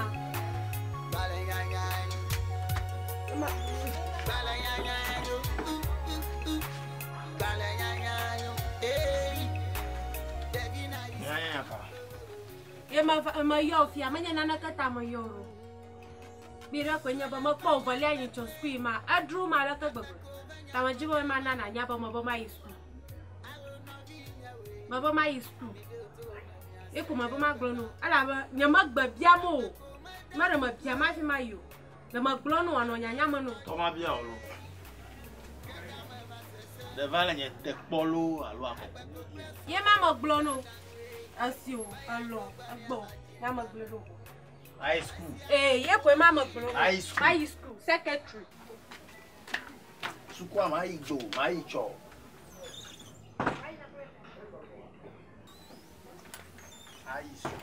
E: Ma yo fi amanya nana kata ma yoro. Bira kwenye ba ma ko vale anyi chospi ma adru ma la ka gbagbo. Ta ma jibo ma nana nya ba ma ba ma isu. Ma ba ma isu. E ko ma ba ma glono. Ala ba nya ma gba bia mo. Ma re ma bia ma fi ma yo. Na ma glono ano nya nya ma no.
H: To ma bia olo. De vale nye te polo alo akoko.
E: Ye ma glono. Asio, allo, agbo, mama glono.
H: High school.
E: Eh, ye ko mama glono.
H: High school.
E: High school, secretary.
H: Sukwa mai jo, mai cho. High school.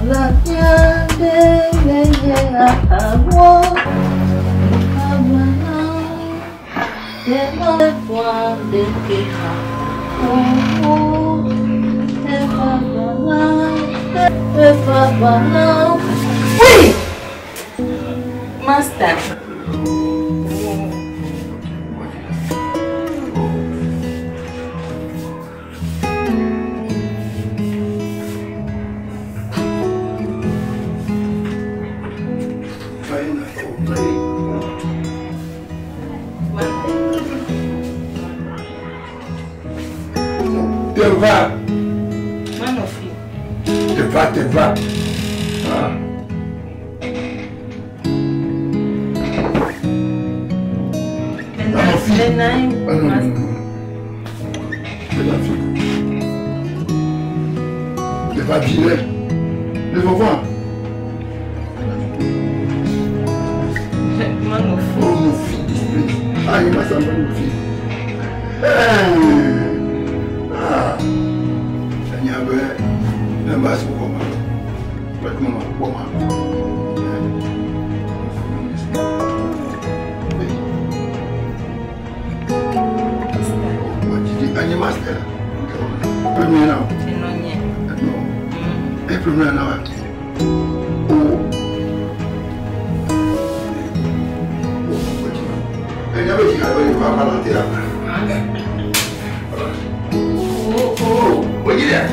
O: La de agua, de de queja, oui, master.
J: Va.
O: Manofi.
J: Te va. Ah.
O: Le naim.
J: Te va bien. Le voir.
O: Manofi.
J: Oh mon fils. Ah, il m'a ça mon fils. Nambas koma. But mama, koma. Any master. Premier now. No. Premier now. I never think I will volunteer. Oh, what is that?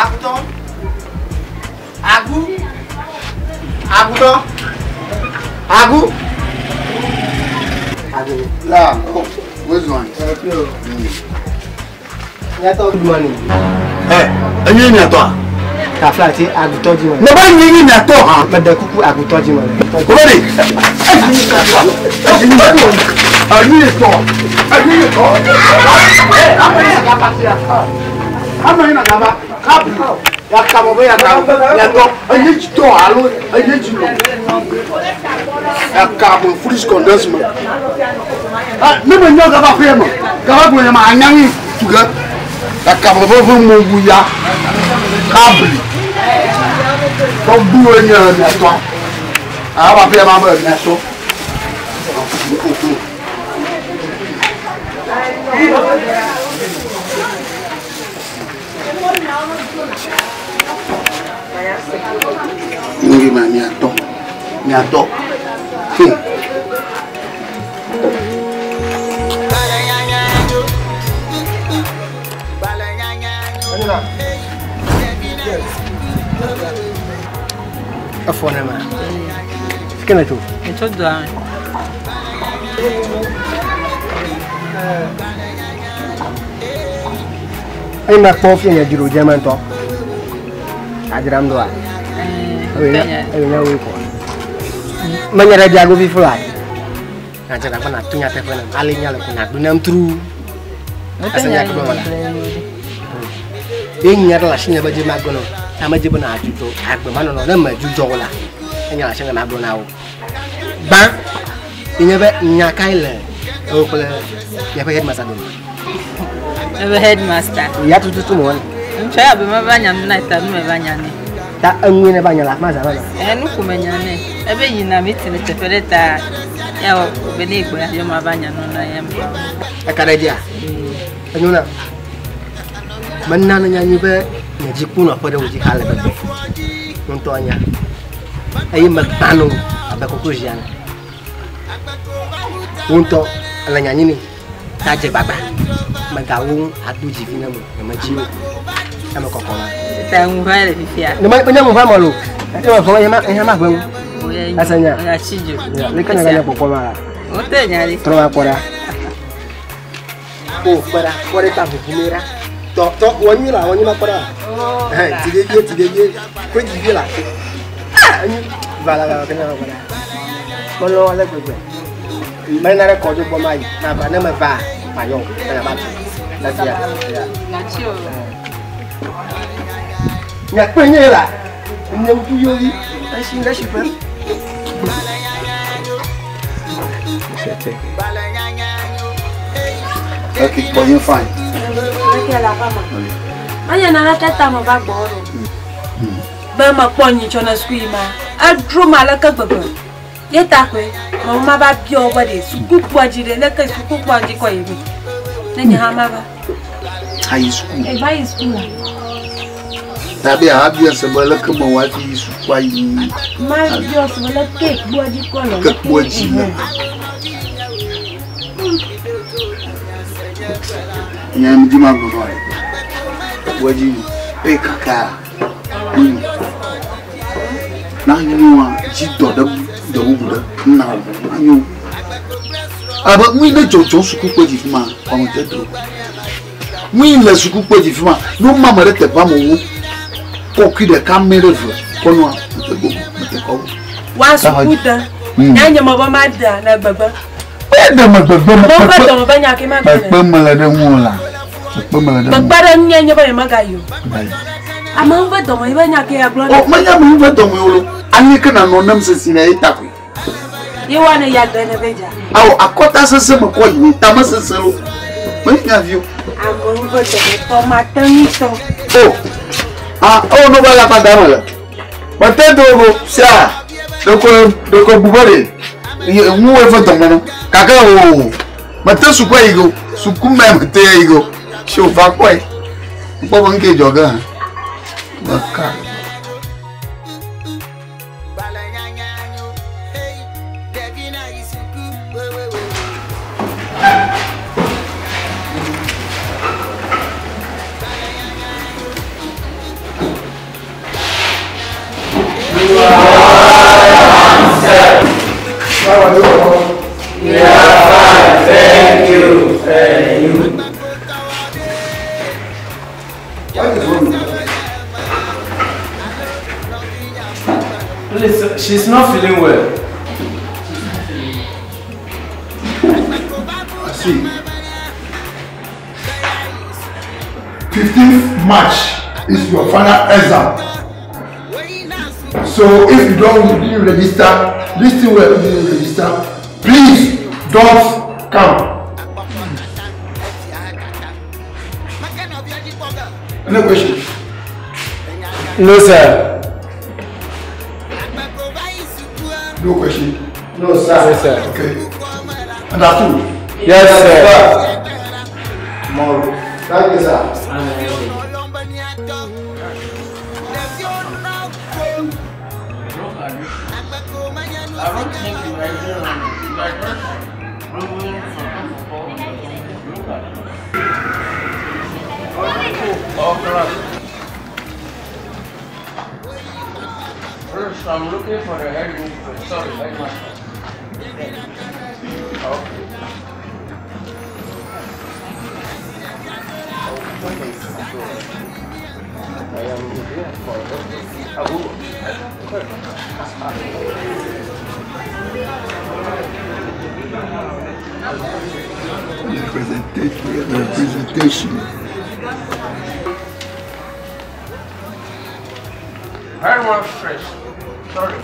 H: Aguton. Aguton. Agu.
A: Là, where's one?
I: Good morning.
H: Ẹyin ni àtọ̀.
I: Ta flat Aguton di mo.
H: Mo bá yin ni àtọ̀ han.
I: Ma da kuku Aguton di mo.
H: Ko bari. Ẹyin ni àtọ̀. Ama ina gaba. Kapu. Ya kamo be ya kamo. Ya do. Ẹyin ji to alo. Ẹyin ji lo. Ya kamo foolish condensement. Ah, ne me nyo gaba fe mo. Gaba go ya ma anyangi tuga. Ya kamo bo mo bu ya. Kabli. Don't do any of that. I have a pair of
I: a phone, man. Can I do?
O: It's all done.
I: I'm not coughing at you, German talk. I did. I'm doing. Manya raja go before I. Ngajar apa nak tunya telepon, alinya laku nak dunam true. Asalnya aku mana? Ini adalah sihnya baju magono. Nama je benar itu. Aku mana nama jujur lah. Ini lah sihnya magono aku. Bang, ini be nyakai le. Oh kalau ya pe headmaster dulu.
O: Headmaster.
I: Ya tu mohon.
O: Saya abis banyak nak tahu banyak ni.
I: Tak angin banyak lah masa mana?
O: Nuku banyak ni. Ebe ina meeting tefereta. Ya beli gua yo banyak nona yang.
I: Akara dia. Anuna. Mana nyanyi be nyaji pun apa dah uji hal be. Contohnya. Ai magpano abe conclusion. Untuk ala nyanyi ni. Kaje baba. Magawung adu jivina mo, majiu. Sama kokola.
O: Tahu vai fifia.
I: Nama punya mo malu. Itu apa yang mak bang. Asalnya.
O: Ya ciju.
I: Ya, lekan ada kokola.
O: Ote nyari.
I: Terus apa dah? Oh, pada tahu kumera. Tok wangi lah pada.
O: Oh.
I: Tiga. Kau tiga lah. Ini bala kena pada. Kalau ada kau. Mana ada kau tu pemain. Nama apa? Payung. Kenapa? Nacia.
O: Nacio.
I: Nyak punya lah. Nyak punya ni. Asyik dah super.
A: Okay, but you're fine.
N: Okay, la mama. Anya na tata mo ba gboro. Ba ma ponyi chona squima. Adru malaka gbogbo. Ye takwe, mama ba bi obo de sukupu ajire leke sukupu aji ko yibi. Neni ha ma ba.
A: High school.
N: E ba school.
A: Tabi abia sebala ke mawati sukwai.
N: Ma bi o sebala cake bu aji ko lo.
A: Cake bu aji. Ya mji magono. Waji e kaka. Na nyuwa jito da wuda na anyo. Aba mu ile jojo suku pe di fuma omo tedo. Mu ile suku pe di fuma no mama re te ba mo wo. Ko ki de camera vo kono ko.
N: Wa suku da. Nya mo ba ma da na gbagba.
A: Ada magbagba
N: mo ba do ba nya ke ma gbe.
A: Pe mala de wula. Pe mala de.
N: Gbagba nya ba ma ga yo. Ama ba do mo ba nya ke aglo.
A: Oh, manya mo ba do mo yo. Ani kana no nam sisi na itakwe.
N: You want to yag na beja.
A: Aw akota sese mo ko yi tama sese lo. Manya view.
N: Amo ba do to matanito.
A: Oh. Oh no ba la padama la. Matendo go sia. Doko bubore. Mu we foto mo. Kaka o. Mate su kwa igo. Su kuma mate igo. Show fa kwa. Bo ban ke joga. Baka.
D: Thank you.
M: Listen, she's not feeling well.
J: I see. 15th March is your final exam. So if you don't register, this thing will be register. Please don't come. Any question?
M: No, sir.
J: No question.
M: No, sir. Yes, sir.
J: Okay. Understood?
M: Yes, sir.
J: Tomorrow. Thank you, sir.
L: I don't think you are First, I'm looking for the head movement. Sorry, like my. Okay. I am here for
J: Presentation.
L: Very much stress. Sorry.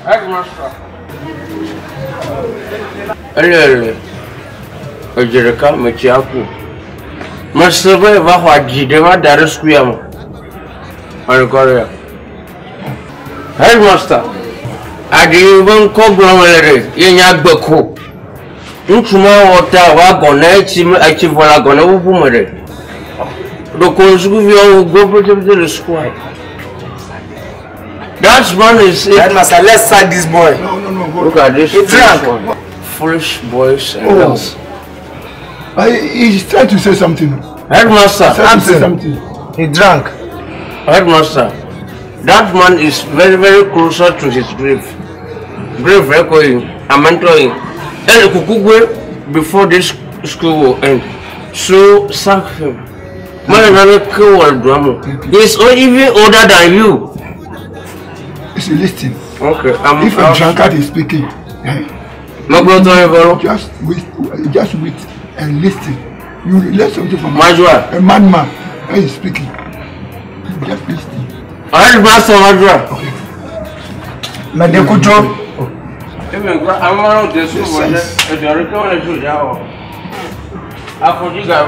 L: Very much stress. Hello. Ojirika mechiaku. Masebe va hwajide ma dare square mo. Korea. Headmaster. Adi ban ko gramere yenya gbeko. Ntuma wota wa gona echi vola gona wufu mere. The consecutive will go to the squad. That man is it.
H: Headmaster, let's sack this boy.
J: No.
L: Look at this.
H: He drank.
L: Foolish boys and girls.
J: He's trying to say something.
L: Headmaster,
J: Say something.
H: He drank.
L: Headmaster, that man is very, very closer to his grave. Grave echoing, amentoing. El Kukugwe before this school will end. So sack him. He's even older than you.
J: He's listening.
L: Okay,
J: if a drunkard is speaking, just wait and listen. You learn something from a madman when he's speaking. Just listen.
L: Master Majua.
J: Okay.
H: Madekujo.
L: I'm one of the schools. The return to Java. I forget that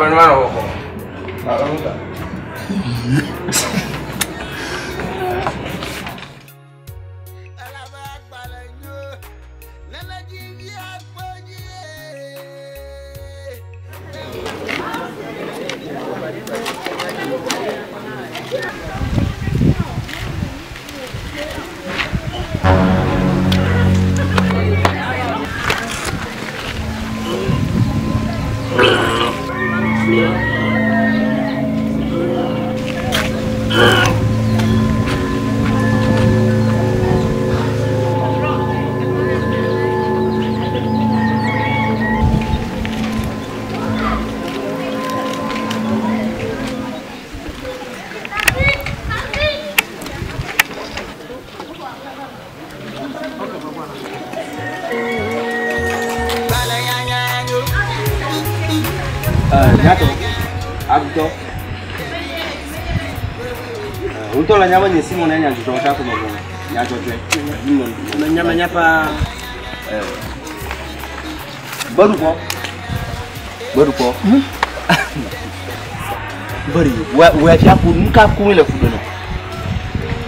I: Untuk lah nyawa nyesi mana yang jujur saya tu macam yang jujur. Nyama apa? Baru po. Beri. Wah siapa pun muka aku ni lepas tu.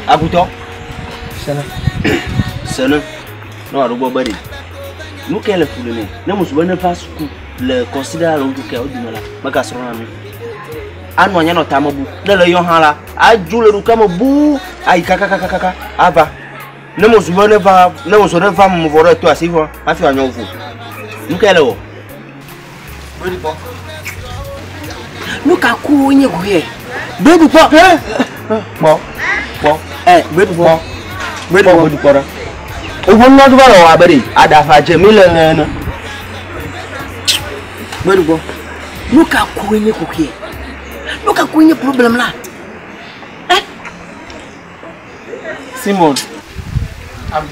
I: Aku tu. Sana. No ada buat beri. Muka lepas tu ni. Namun sebenarnya pasku le consider untuk kau di mana. Maka seronok ni. Anu anya no tamabu dala yo hala ajule ru kama bu ai kaka aba nemo subone va nemo so refa mo vore to asivo afi anyo fu nukele wo bodi po nuka ku onye ku he bodi po bodi po ra owo no do ba wa bari ada fa je mi le na bodi po nuka ku onye ku he Look at the problem lah.
M: Simon.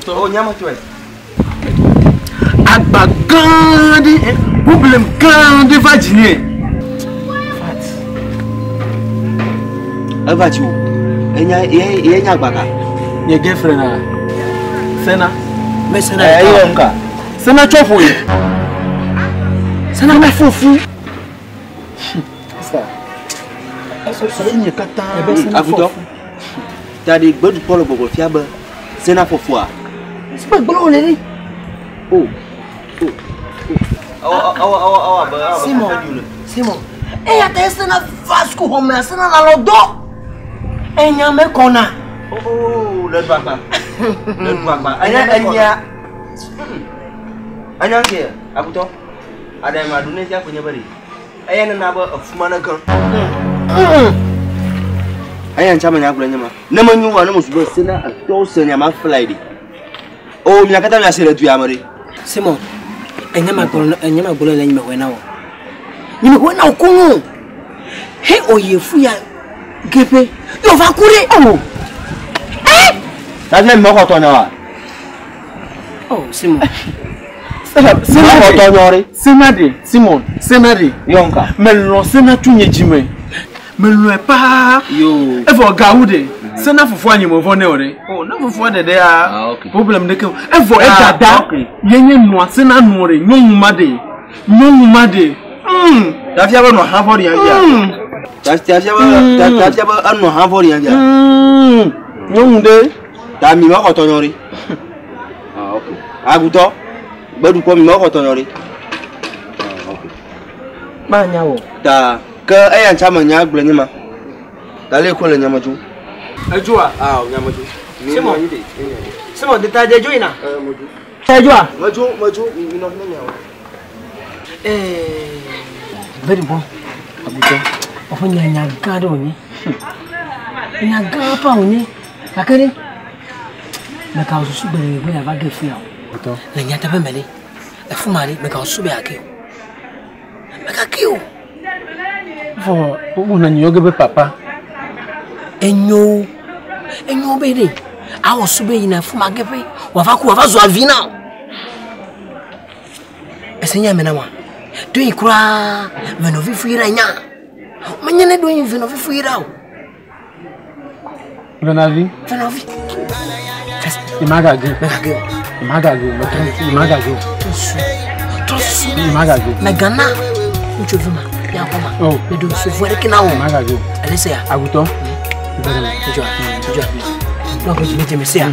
I: Oh, nyama cuy.
M: Agba grande problem grande vagine.
I: Fat. Avatu. Enya agba ka.
M: Ye girlfriend na. Sena.
I: Me sena. Ayo mka.
M: Sena chofu ye.
I: Sena me fofu.
M: Sir.
I: Seigneur kata. Akuto. T'as des bonnes pour le bobo fiable. C'est na fofoa. C'est pas bon les. Oh.
L: Simon. E até esse na Vasco começa na lodo. E nyame kona.
I: Oh, le papa. Anya ke akuto. Ada ma dunne ja kunya bari. Aya na ba afuma kan. Aya nchama nya kula nyama. Na manyu wa na musuba sina to senya ma fly. Oh, nya kata nya sere tu amare.
L: Simon. Enyama golo la nyime wena wo. Nyime wena okungu. He oyefu ya gepe. Yo va courir. Oh.
I: Ta ne mo ko to na wa.
L: Oh, Simon.
M: Simon, Senade.
I: Yonka.
M: Melon sena tunye jime. Melon pa.
I: Yo.
M: Evo gaude. Sena fufu anyi mo vone ore. Oh, na fufu de there. Ah, okay. Problem de ke. Evo e dada. Yenye no sena nuore, nyomade.
I: Ta fiaba no ha for yan bia. Ta fiaba no ha for yan bia.
M: Nyomde.
I: Ta mi ma ko to nyori. Ah, okay. Aguto. Badu ko mi ma ko to nyori. Ah, okay.
L: Ma nyawo.
I: Ta ke ayan chama nya gbre nyima. Ta le ko le nyama ju.
M: Ajua.
I: Ah, nyama ju.
L: Simon de ta de joina.
I: Moju.
L: Ajua.
I: Moju mi no nyawo.
L: Very bon. Abuto. Ofo nya gado ni. Nya gapa oni. Akere. Na ka usu bere we ava gefu ya. Abuto. Na nya tabe mele. Efu mari me ka usu be akeo. Me ka keo.
M: Fo, una nyoge be papa.
L: Enyo bere. Awo sube ina efu magefe. Wa zo avina. Esenya mena wa. Do ikura veno vifuira nya. Manyene do veno vifuira.
M: Venavi. Imagago. Tosu.
L: Megana. Uchovuma. Ya koma.
M: Oh.
L: Me do so fuere kina o.
M: Imagago.
L: Alesea.
M: Aguto.
L: Enjoy. No go to me say.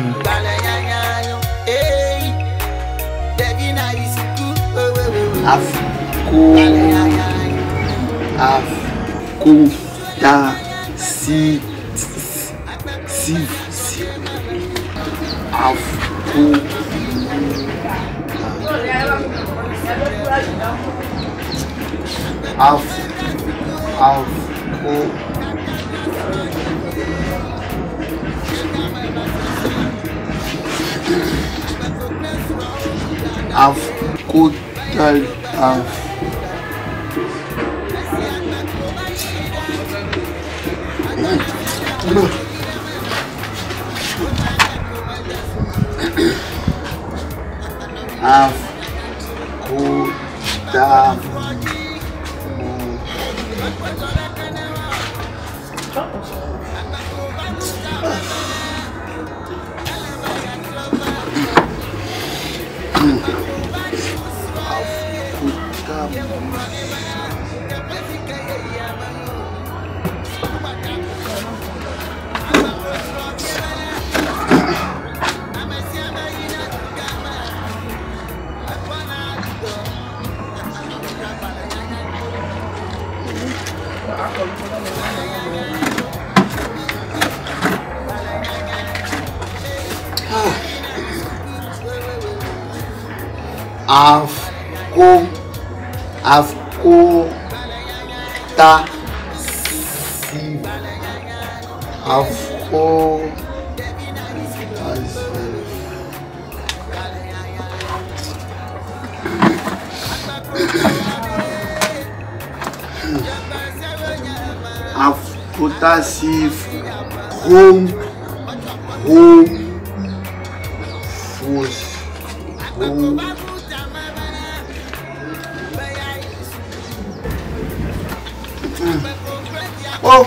A: Oh,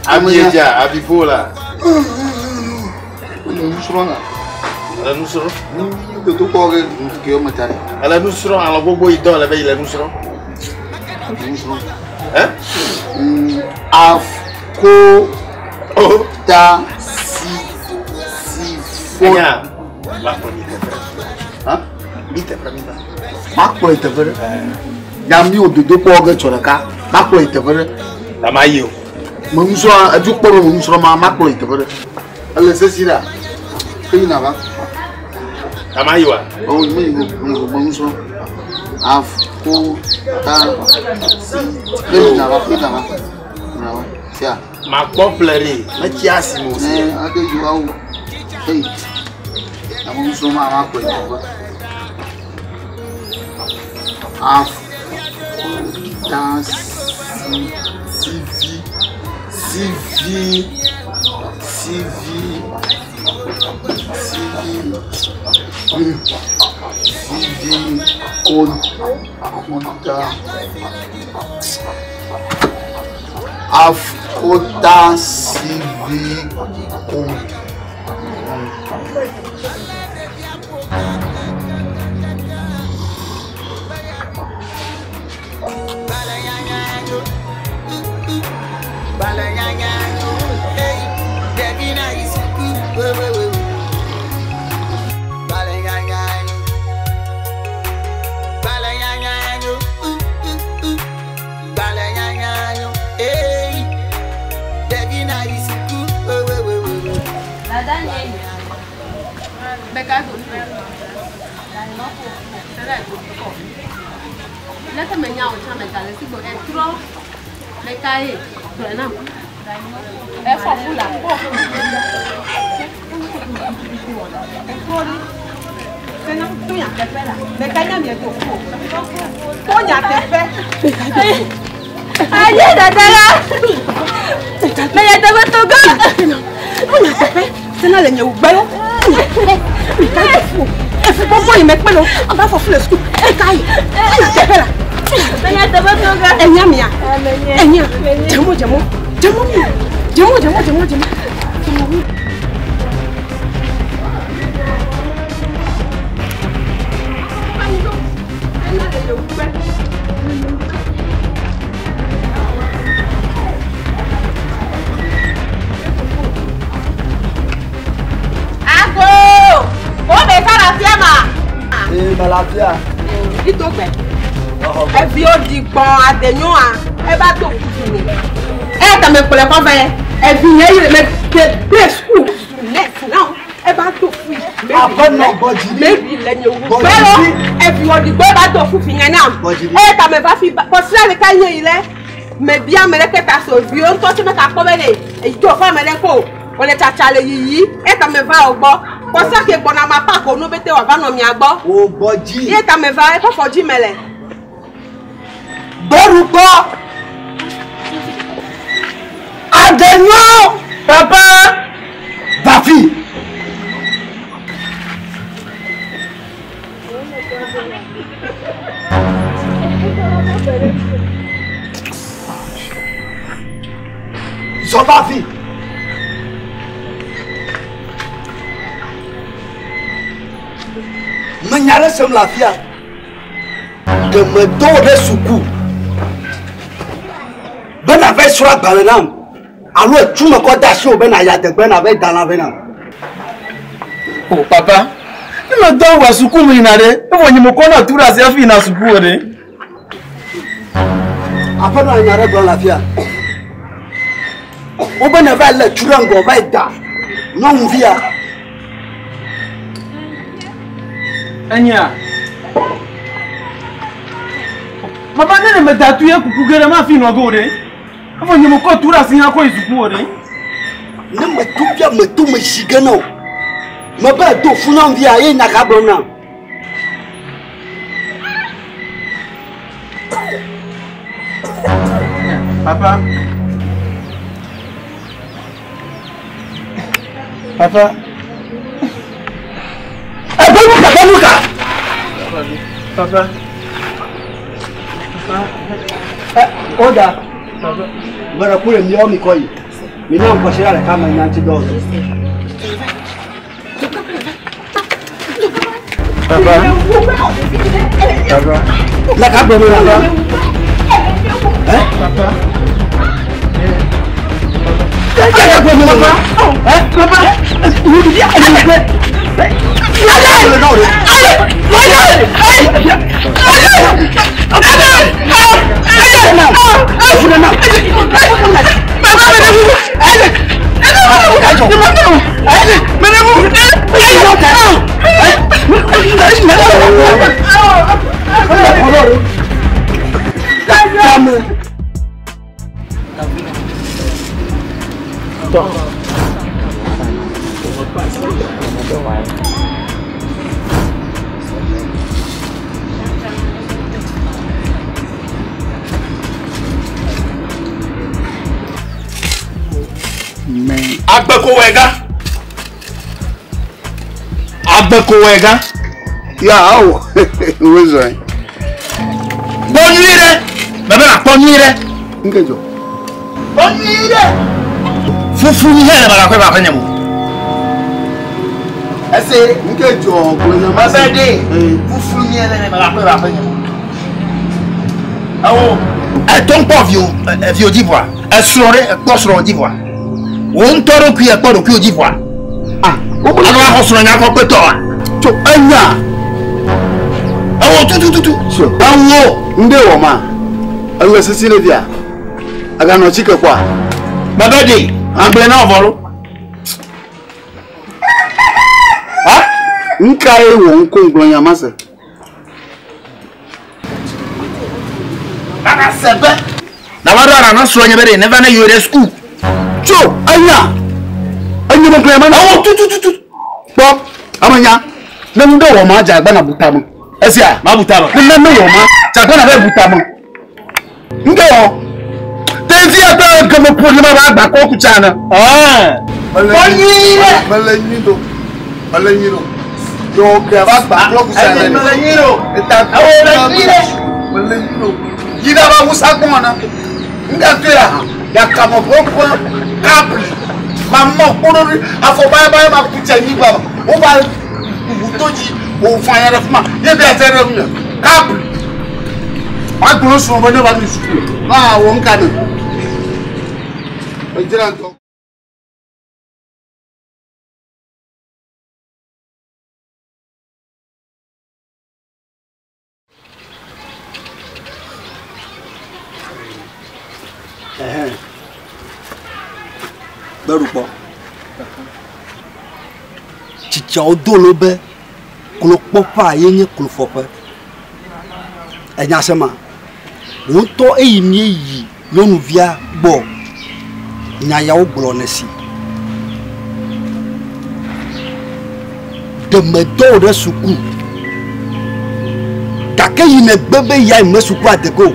A: Amieja, Abibola.
B: Ala nusro.
A: De to ko ge ke o matari.
B: Ala nusro ala bobo idon la be la nusro.
A: Nusro. Af ta si fo
B: ya la bonita hein bite premita
A: makpo itevere ya mi ododo po oge choro ka makpo itevere
B: la mayo
A: mo nso aju po mo nso ma makpo itevere ale se sira kina ba
B: la mayo
A: o mi mo nso af ko ta si kina ba sia
B: ma popleri ma chiasi mo si
A: ade ju awu hey na mo nso ma makpo itevere af dans Afkota civi
E: Let me know how to go and throw the guy.
I: Malafia.
E: Ito pe. E fi o di pon atenyun a. E ba to fufu ni. E ta me pole kon fe. E fi yen yi me de school. Next now. E ba to fufu.
I: Abona boji.
E: Maybe le ni owo. Pero e fi o di gbe ba to fufu yen na. E ta me ba fi ko sile le kan yen ile. Me bia me le ke ta so vi o to ti me ka ko be le. E jo fa me le ko. O le chacha le yiyi. E ta me va ogbo. Kosa ke bona ma pa ko no bete wa ba no mi agbo.
I: O boji.
E: Ye ta me va e ko foji mele.
I: Boruko. Adenyo papa Bafi. So Bafi. Menyare sem lafia de me do de suku bena ve sura gbalenam alo etuma ko da se o bena ya de bena ve dala bena.
K: Oh papa ni me do wa suku mi na de e wo nyimo ko na tura se afi na suku o de
I: apana nyare gba lafia o bena ve le tura ngo ve da no mvia
M: Anya. Mama nene me datu ye kuku gere ma fi no go de. Afo nyimo ko tura sin ha ko isuku o de.
I: Ne me tupia me tu me shigana. Me ba do funa via ye na ka bona.
M: Papa. Papa.
I: Baluka.
M: Papa.
I: Oda. Papa. Bara kule mio mikoi. Mina mkoshira kama inanti dozo.
M: Papa. Papa.
I: La kabona papa.
M: Papa.
H: Agbekowega. Ya awo. Wezo. Bonire. Baba na bonire. Ngejo. Bonire. Fufu ni hele baba kwa baba nyamo. Ese ngejo gbonya mabede. Fufu ni hele baba kwa baba nyamo. Awo. Ton po vieux d'Ivoire. Assuré posro d'Ivoire. Won toro ku e podo ku d'Ivoire. Alors on se rend compte que toi tu anya awo tu awo nde wo ma awo sisi le dia aga no chike kwa babedi amble na ovoro ha nka e wo nko nglonya mase aga sebe na wado na so nya bere never na you school tu anya anya mo nglonya ma awo tu bo amanya na ndo wo ma jagba na butamu esia ma butamu na no wo ma jagba na be butamu ndo tezi ata gamo poli ma ba ko ku chana malanyiro do ka ba ko ku chana malanyiro eta malanyiro yida ba musa ko na nda tira ya kamo ko kabri mama korori afobaya ma kucha ni baba o ba utoji o fanya refuma ye be atere mu kabri agbo so bo ne ba ni school na wo nka ni ejira to Berupo chicha odolo be kulo popa yenye kulo fope enya sema wonto eyimi eyi yonu via bo nya ya oglo nesi de medo de suku take yine bebe ya me suku ateko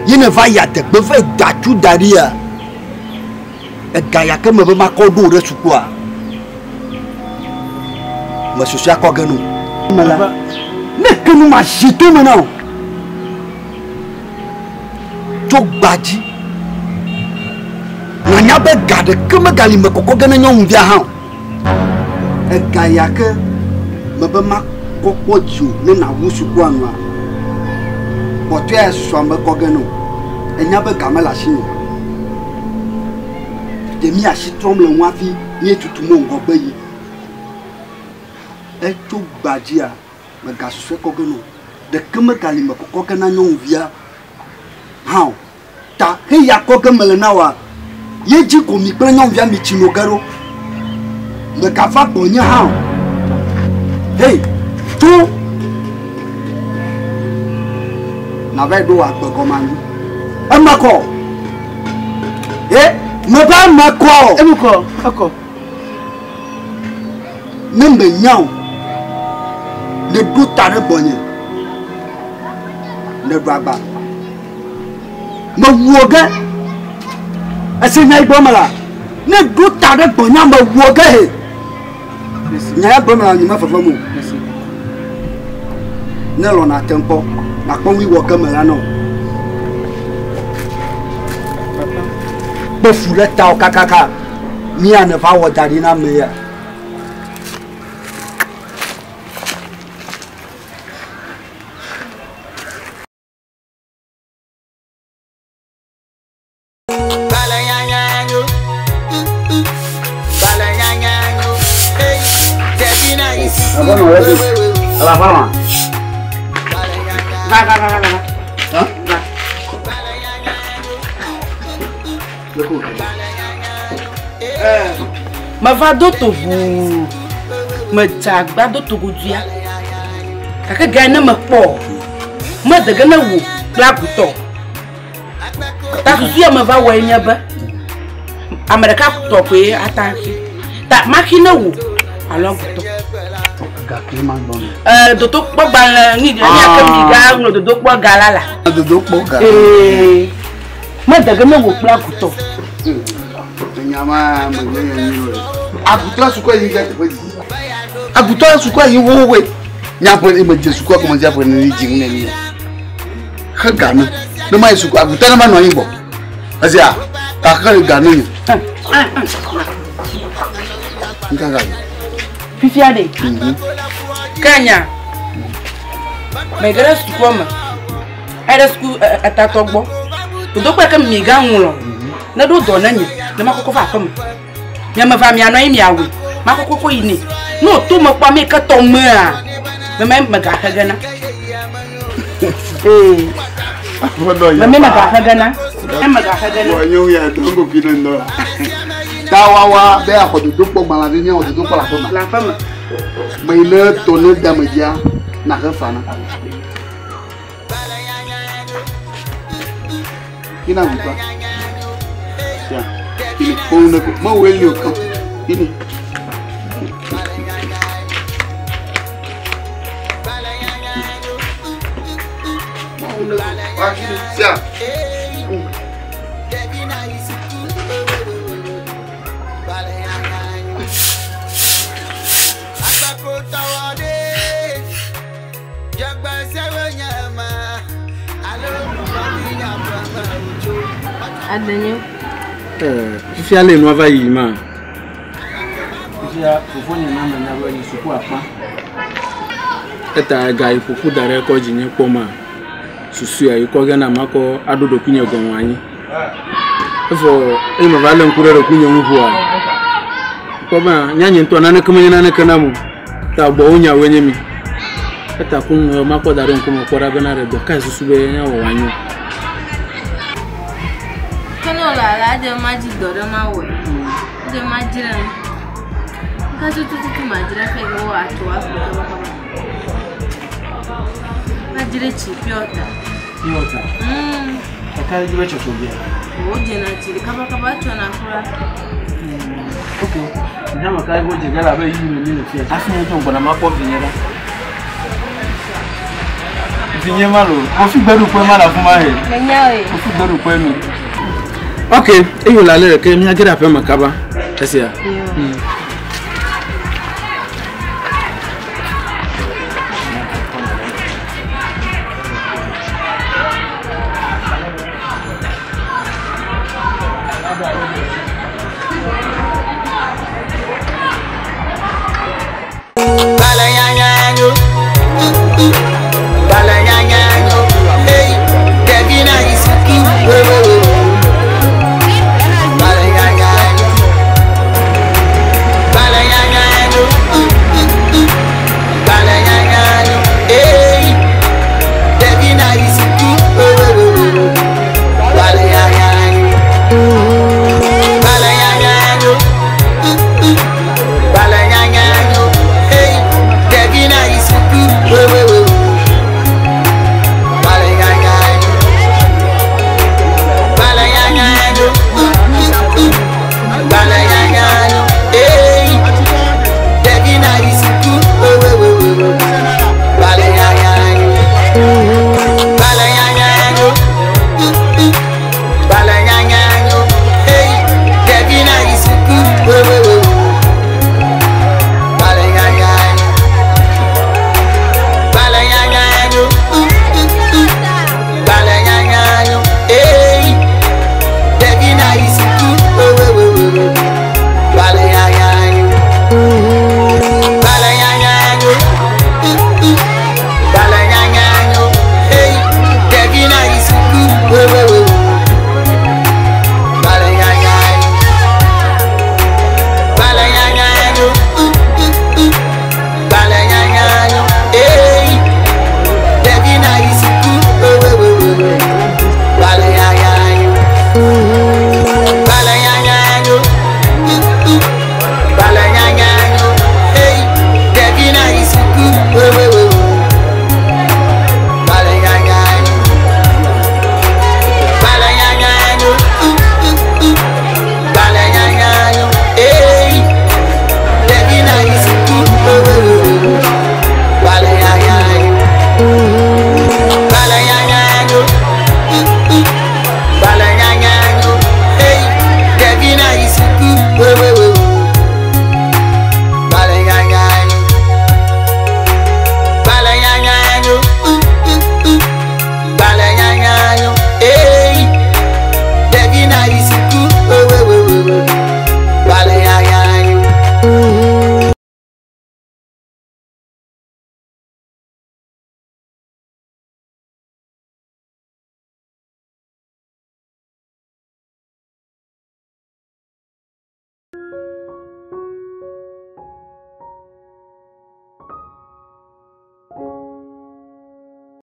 H: yine va ya te bebe datu daria gaya ke me ma ko do re sukua ma sosia ko ganu mala me kenu ma jito me na to gbaji na nya be gade ke me gali me ko gana nyon via ha gaya ke me ma ko ko ju ne na wo sukua no a boto ya so me ko ganu enya be gamela shini demi a chitrom le wafi ni tutumo ngobe yi e to gbajia me gaswe kogeno de keme kali me kokena nyon via ha ta he ya kogemele na wa ye ji ko mi pre nyon via mi chinogaro me kafa bonya ha hey tu na ve do wa gbogomandu amako Maba mako emuko ako nembe nyao le butare bonye le baba ma woga asenya ibomala ne butare bonya ma woga he nya ibomala nyuma fafamu ne lo na tempo na konwi woga mala no befule ta kakaka mi ane va wo darina meya
A: Apa no lagi? Ala fama.
G: Va.
A: Hah?
G: Ma va dotovu. Ma jagba dotogu dia. Kaka gana ma po. Ma daga na wo la buto. Ta suya ma va wa nya ba. America to pe atanki. Ta makina wo alo buto. Dodo po gba ni akam diga no dodo po galala.
A: Dodo po galala.
G: Ma daga na wo la buto.
A: Nyama mangenya nyiro. Abuto sukwa yi ga tepe. Abuto sukwa yi wo we. Nyapo imeje sukwa ko manje apo ni jing ne ni. Ka ganu. No mai sukwa abuto na ma no yin bo. Asia, ka ka ganu ni. Nka ga.
G: Fifiade. Kanya. Megara sukwa ma. Era sku atatogbo. Dodo pa ka mi ga nwulo. Na do do nanya. Na makoko fa fam. Nya ma fa mi ano mi awe. Makoko ko yini. No to mo pa me ka to me a. Me me ga ka gana. Me ga ka gana. Me ga ka gana.
A: Wo nyu ya to go kinu ndo. Tawawa be akodo do po mala ni o do po la fama.
G: La fama.
A: Me le to no damagia na ka fa na. Kina buka. Ya. Ini phone ko ma weli o kan. Ini. Sia.
O: Adanyo.
M: Fifi ale no ava yi ma. Fifi a fofo ni na na ro ni suku apa. Eta ga ifuku dare ko jinye koma. Susu ya iko ga na mako adodo kunye gon anyi. Efo e ma vale nkure ro kunye nhu a. Ko ba nyanye nto na kuma nyana na kana mu. Ta bo unya wenye mi. Eta kun mako dare nkuma ko ra bana re do ka susu be nya wo wanyu.
O: La de maji dore ma we de majira ka tutu majira fe go ato afuka majira chi piota
M: akali jibe chotobia
O: o je na chi kaba cho na kura
M: okay ndama kai go je gala ba yi ni fi afin to ngona ma ko vinyera vinyema lo o fi gbedu pe ma la fun ma he
O: menyawe
M: o fi gbedu pe mi. Okay, eyo la le ke mi agera pe makaba. Esia.
F: Bala ya ya yo.